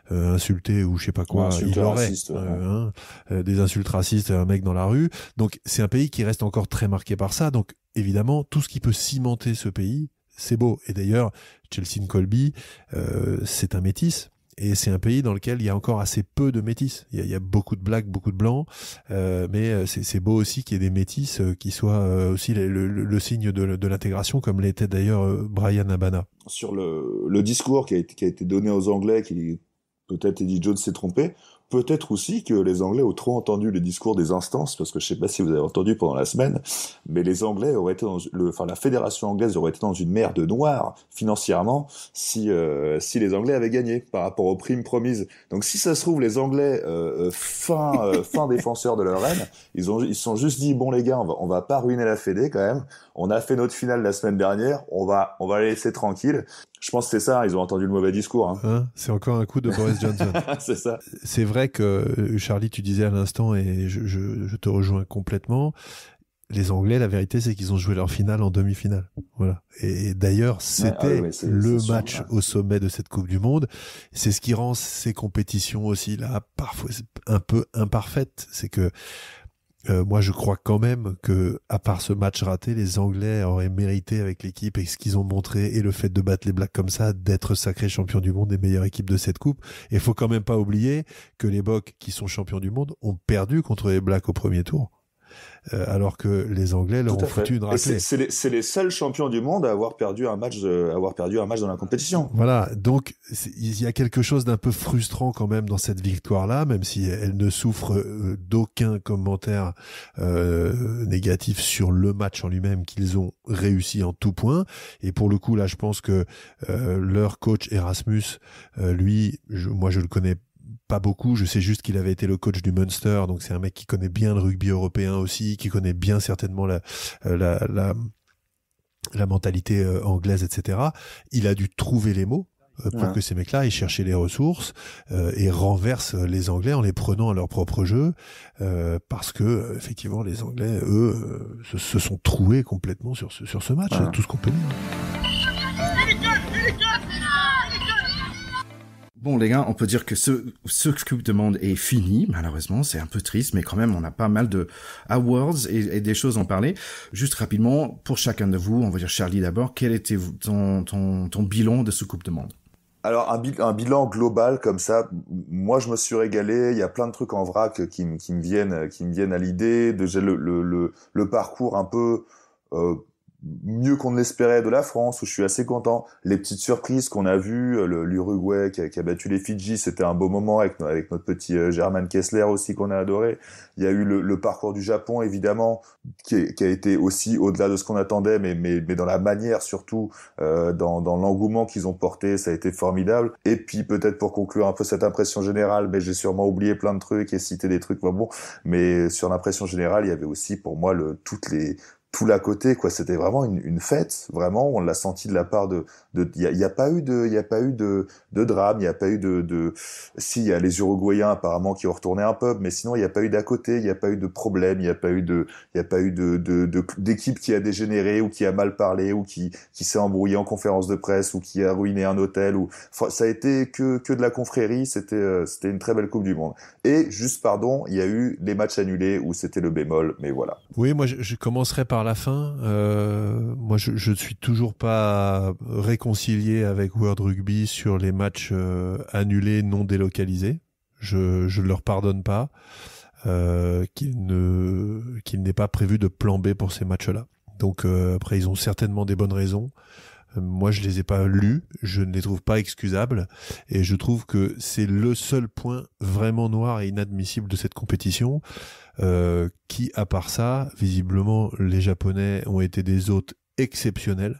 insulté ou je sais pas quoi, il aurait des insultes racistes à un mec dans la rue. Donc c'est un pays qui reste encore très marqué par ça. Donc évidemment, tout ce qui peut cimenter ce pays, c'est beau. Et d'ailleurs, Chelsea Colby, c'est un métis. Et c'est un pays dans lequel il y a encore assez peu de métis. Il y a beaucoup de blacks, beaucoup de blancs, mais c'est beau aussi qu'il y ait des métis qui soient aussi le signe de l'intégration, comme l'était d'ailleurs Brian Abana. Sur le discours qui a été donné aux Anglais, qui peut-être Eddie Jones s'est trompé, peut-être aussi que les Anglais ont trop entendu le discours des instances, parce que je sais pas si vous avez entendu pendant la semaine, mais les Anglais auraient été la fédération anglaise aurait été dans une mer de noir financièrement si les Anglais avaient gagné par rapport aux primes promises. Donc si ça se trouve, les Anglais fin défenseurs de leur reine, ils se sont juste dit, bon les gars, on va pas ruiner la fédé quand même. On a fait notre finale la semaine dernière, on va les laisser tranquilles. Je pense que c'est ça, ils ont entendu le mauvais discours. C'est encore un coup de Boris Johnson. C'est ça. C'est vrai que, Charlie, tu disais à l'instant, et je te rejoins complètement, les Anglais, la vérité, c'est qu'ils ont joué leur finale en demi-finale. Voilà. Et d'ailleurs, c'était le match au sommet de cette Coupe du Monde. C'est ce qui rend ces compétitions aussi, là, parfois un peu imparfaites. C'est que, moi, je crois quand même que, à part ce match raté, les Anglais auraient mérité avec l'équipe et ce qu'ils ont montré et le fait de battre les Blacks comme ça, d'être sacrés champions du monde et meilleure équipe de cette coupe. Et faut quand même pas oublier que les Bocs, qui sont champions du monde, ont perdu contre les Blacks au premier tour. Alors que les Anglais leur ont foutu une raclée. C'est les seuls champions du monde à avoir perdu un match dans la compétition. Voilà, donc il y a quelque chose d'un peu frustrant quand même dans cette victoire-là, même si elle ne souffre d'aucun commentaire négatif sur le match en lui-même, qu'ils ont réussi en tout point. Et pour le coup, là, je pense que leur coach Erasmus, lui, moi je le connais pas beaucoup, je sais juste qu'il avait été le coach du Munster, donc c'est un mec qui connaît bien le rugby européen aussi, qui connaît bien certainement la mentalité anglaise, etc. Il a dû trouver les mots, pour que ces mecs-là aillent chercher les ressources et renversent les Anglais en les prenant à leur propre jeu, parce que effectivement les Anglais, eux, se sont troués complètement sur ce match, tout ce qu'on peut dire. Bon les gars, on peut dire que ce Coupe du Monde est fini, malheureusement, c'est un peu triste, mais quand même on a pas mal de awards et des choses à en parler. Juste rapidement, pour chacun de vous, on va dire Charlie d'abord, quel était ton bilan de ce Coupe du Monde? Alors un bilan global comme ça, moi je me suis régalé. Il y a plein de trucs en vrac qui me viennent à l'idée. Déjà le parcours un peu mieux qu'on ne l'espérait de la France, où je suis assez content. Les petites surprises qu'on a vues, l'Uruguay qui a battu les Fidji, c'était un beau moment avec notre petit German Kessler aussi qu'on a adoré. Il y a eu le parcours du Japon évidemment qui a été aussi au-delà de ce qu'on attendait, mais dans la manière surtout, dans l'engouement qu'ils ont porté, ça a été formidable. Et puis peut-être pour conclure un peu cette impression générale, mais j'ai sûrement oublié plein de trucs et cité des trucs pas bons, mais sur l'impression générale, il y avait aussi pour moi tout l'à côté, quoi. C'était vraiment une fête, vraiment. On l'a senti de la part il y a pas eu de drame, il y a pas eu si, il y a les Uruguayens apparemment qui ont retourné un peu, mais sinon il y a pas eu d'à côté, il y a pas eu de problème, il y a pas eu d'équipe qui a dégénéré ou qui a mal parlé ou qui s'est embrouillé en conférence de presse ou qui a ruiné un hôtel ça a été que de la confrérie. C'était une très belle Coupe du Monde. Et juste, pardon, il y a eu les matchs annulés où c'était le bémol, mais voilà. Oui, moi je commencerai par la fin. Moi je suis toujours pas réconcilié avec World Rugby sur les matchs annulés non délocalisés. Je ne leur pardonne pas qu'il n'ait pas prévu de plan B pour ces matchs-là. Donc après ils ont certainement des bonnes raisons. Moi, je les ai pas lus, je ne les trouve pas excusables, et je trouve que c'est le seul point vraiment noir et inadmissible de cette compétition, qui, à part ça, visiblement, les Japonais ont été des hôtes exceptionnels.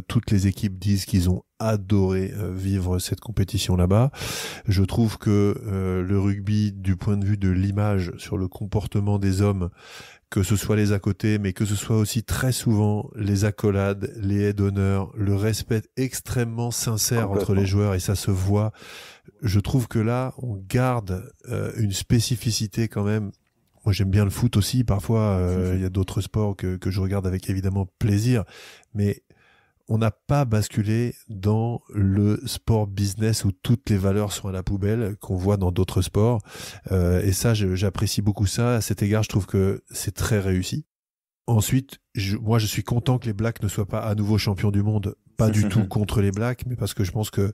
Toutes les équipes disent qu'ils ont adoré vivre cette compétition là-bas. Je trouve que le rugby, du point de vue de l'image sur le comportement des hommes, que ce soit les à côté, mais que ce soit aussi très souvent les accolades, les aides d'honneur, le respect extrêmement sincère entre les joueurs, et ça se voit. Je trouve que là, on garde une spécificité quand même. Moi, j'aime bien le foot aussi. Parfois, il y a d'autres sports que je regarde avec évidemment plaisir, mais on n'a pas basculé dans le sport business où toutes les valeurs sont à la poubelle qu'on voit dans d'autres sports. Et ça, j'apprécie beaucoup ça. À cet égard, je trouve que c'est très réussi. Ensuite, moi, je suis content que les Blacks ne soient pas à nouveau champions du monde. Pas du tout contre les Blacks, mais parce que je pense que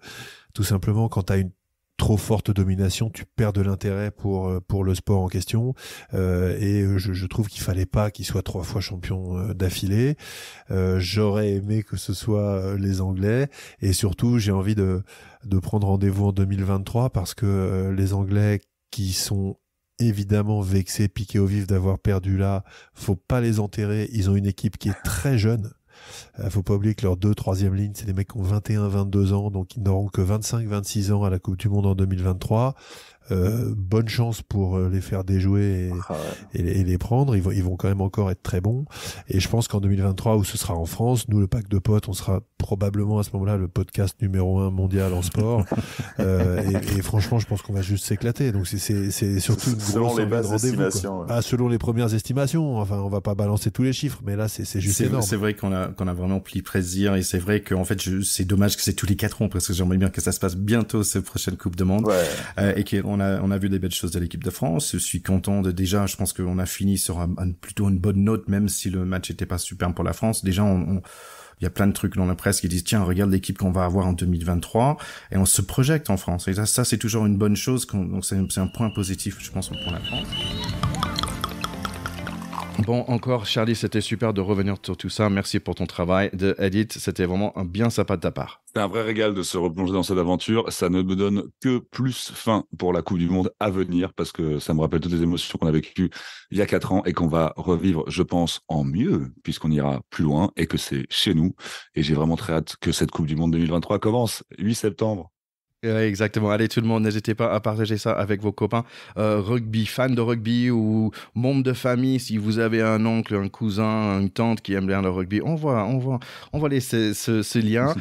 tout simplement, quand tu as une trop forte domination, tu perds de l'intérêt pour le sport en question, et je trouve qu'il fallait pas qu'ils soient 3 fois champions d'affilée. J'aurais aimé que ce soit les Anglais, et surtout j'ai envie de prendre rendez-vous en 2023 parce que les Anglais qui sont évidemment vexés, piqués au vif d'avoir perdu là, faut pas les enterrer. Ils ont une équipe qui est très jeune. Faut pas oublier que leurs 2 troisième lignes, c'est des mecs qui ont 21-22 ans, donc ils n'auront que 25-26 ans à la Coupe du Monde en 2023. Bonne chance pour les faire déjouer et les prendre. Ils vont quand même encore être très bons. Et je pense qu'en 2023, où ce sera en France, nous, le pack de potes, on sera probablement à ce moment-là le podcast numéro 1 mondial en sport. Et franchement, je pense qu'on va juste s'éclater. Donc c'est surtout une grosse envie de rendez-vous. Ouais. Ah, selon les premières estimations. Enfin, on va pas balancer tous les chiffres, mais là, c'est juste énorme. C'est vrai qu'on a vraiment pris plaisir, et c'est vrai qu'en fait, c'est dommage que c'est tous les 4 ans, parce que j'aimerais bien que ça se passe bientôt, cette prochaine Coupe du Monde. Ouais. Et qu'on a vu des belles choses de l'équipe de France. Je suis content déjà, je pense qu'on a fini sur plutôt une bonne note, même si le match était pas super pour la France. Déjà, il y a plein de trucs dans la presse qui disent, tiens, regarde l'équipe qu'on va avoir en 2023, et on se projette en France. Et ça c'est toujours une bonne chose, donc c'est un point positif, je pense, pour la France. Bon, encore, Charlie, c'était super de revenir sur tout ça. Merci pour ton travail de edit. C'était vraiment bien sympa de ta part. C'est un vrai régal de se replonger dans cette aventure. Ça ne me donne que plus faim pour la Coupe du Monde à venir, parce que ça me rappelle toutes les émotions qu'on a vécues il y a 4 ans et qu'on va revivre, je pense, en mieux, puisqu'on ira plus loin et que c'est chez nous. Et j'ai vraiment très hâte que cette Coupe du Monde 2023 commence. 8 septembre. Exactement. Allez, tout le monde, n'hésitez pas à partager ça avec vos copains rugby, fans de rugby ou membres de famille. Si vous avez un oncle, un cousin, une tante qui aime bien le rugby, on va laisser ce lien.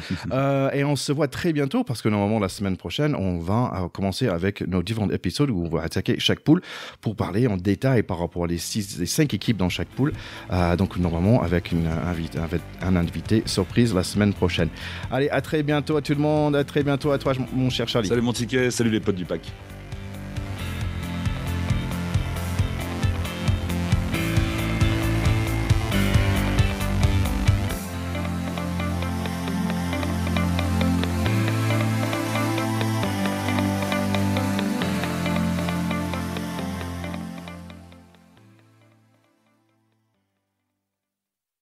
Et on se voit très bientôt parce que normalement, la semaine prochaine, on va commencer avec nos différents épisodes où on va attaquer chaque poule pour parler en détail par rapport les 5 équipes dans chaque poule. Donc, normalement, avec un invité surprise la semaine prochaine. Allez, à très bientôt à tout le monde. À très bientôt à toi, mon cher Charlie. Salut mon ticket, salut les potes du pack.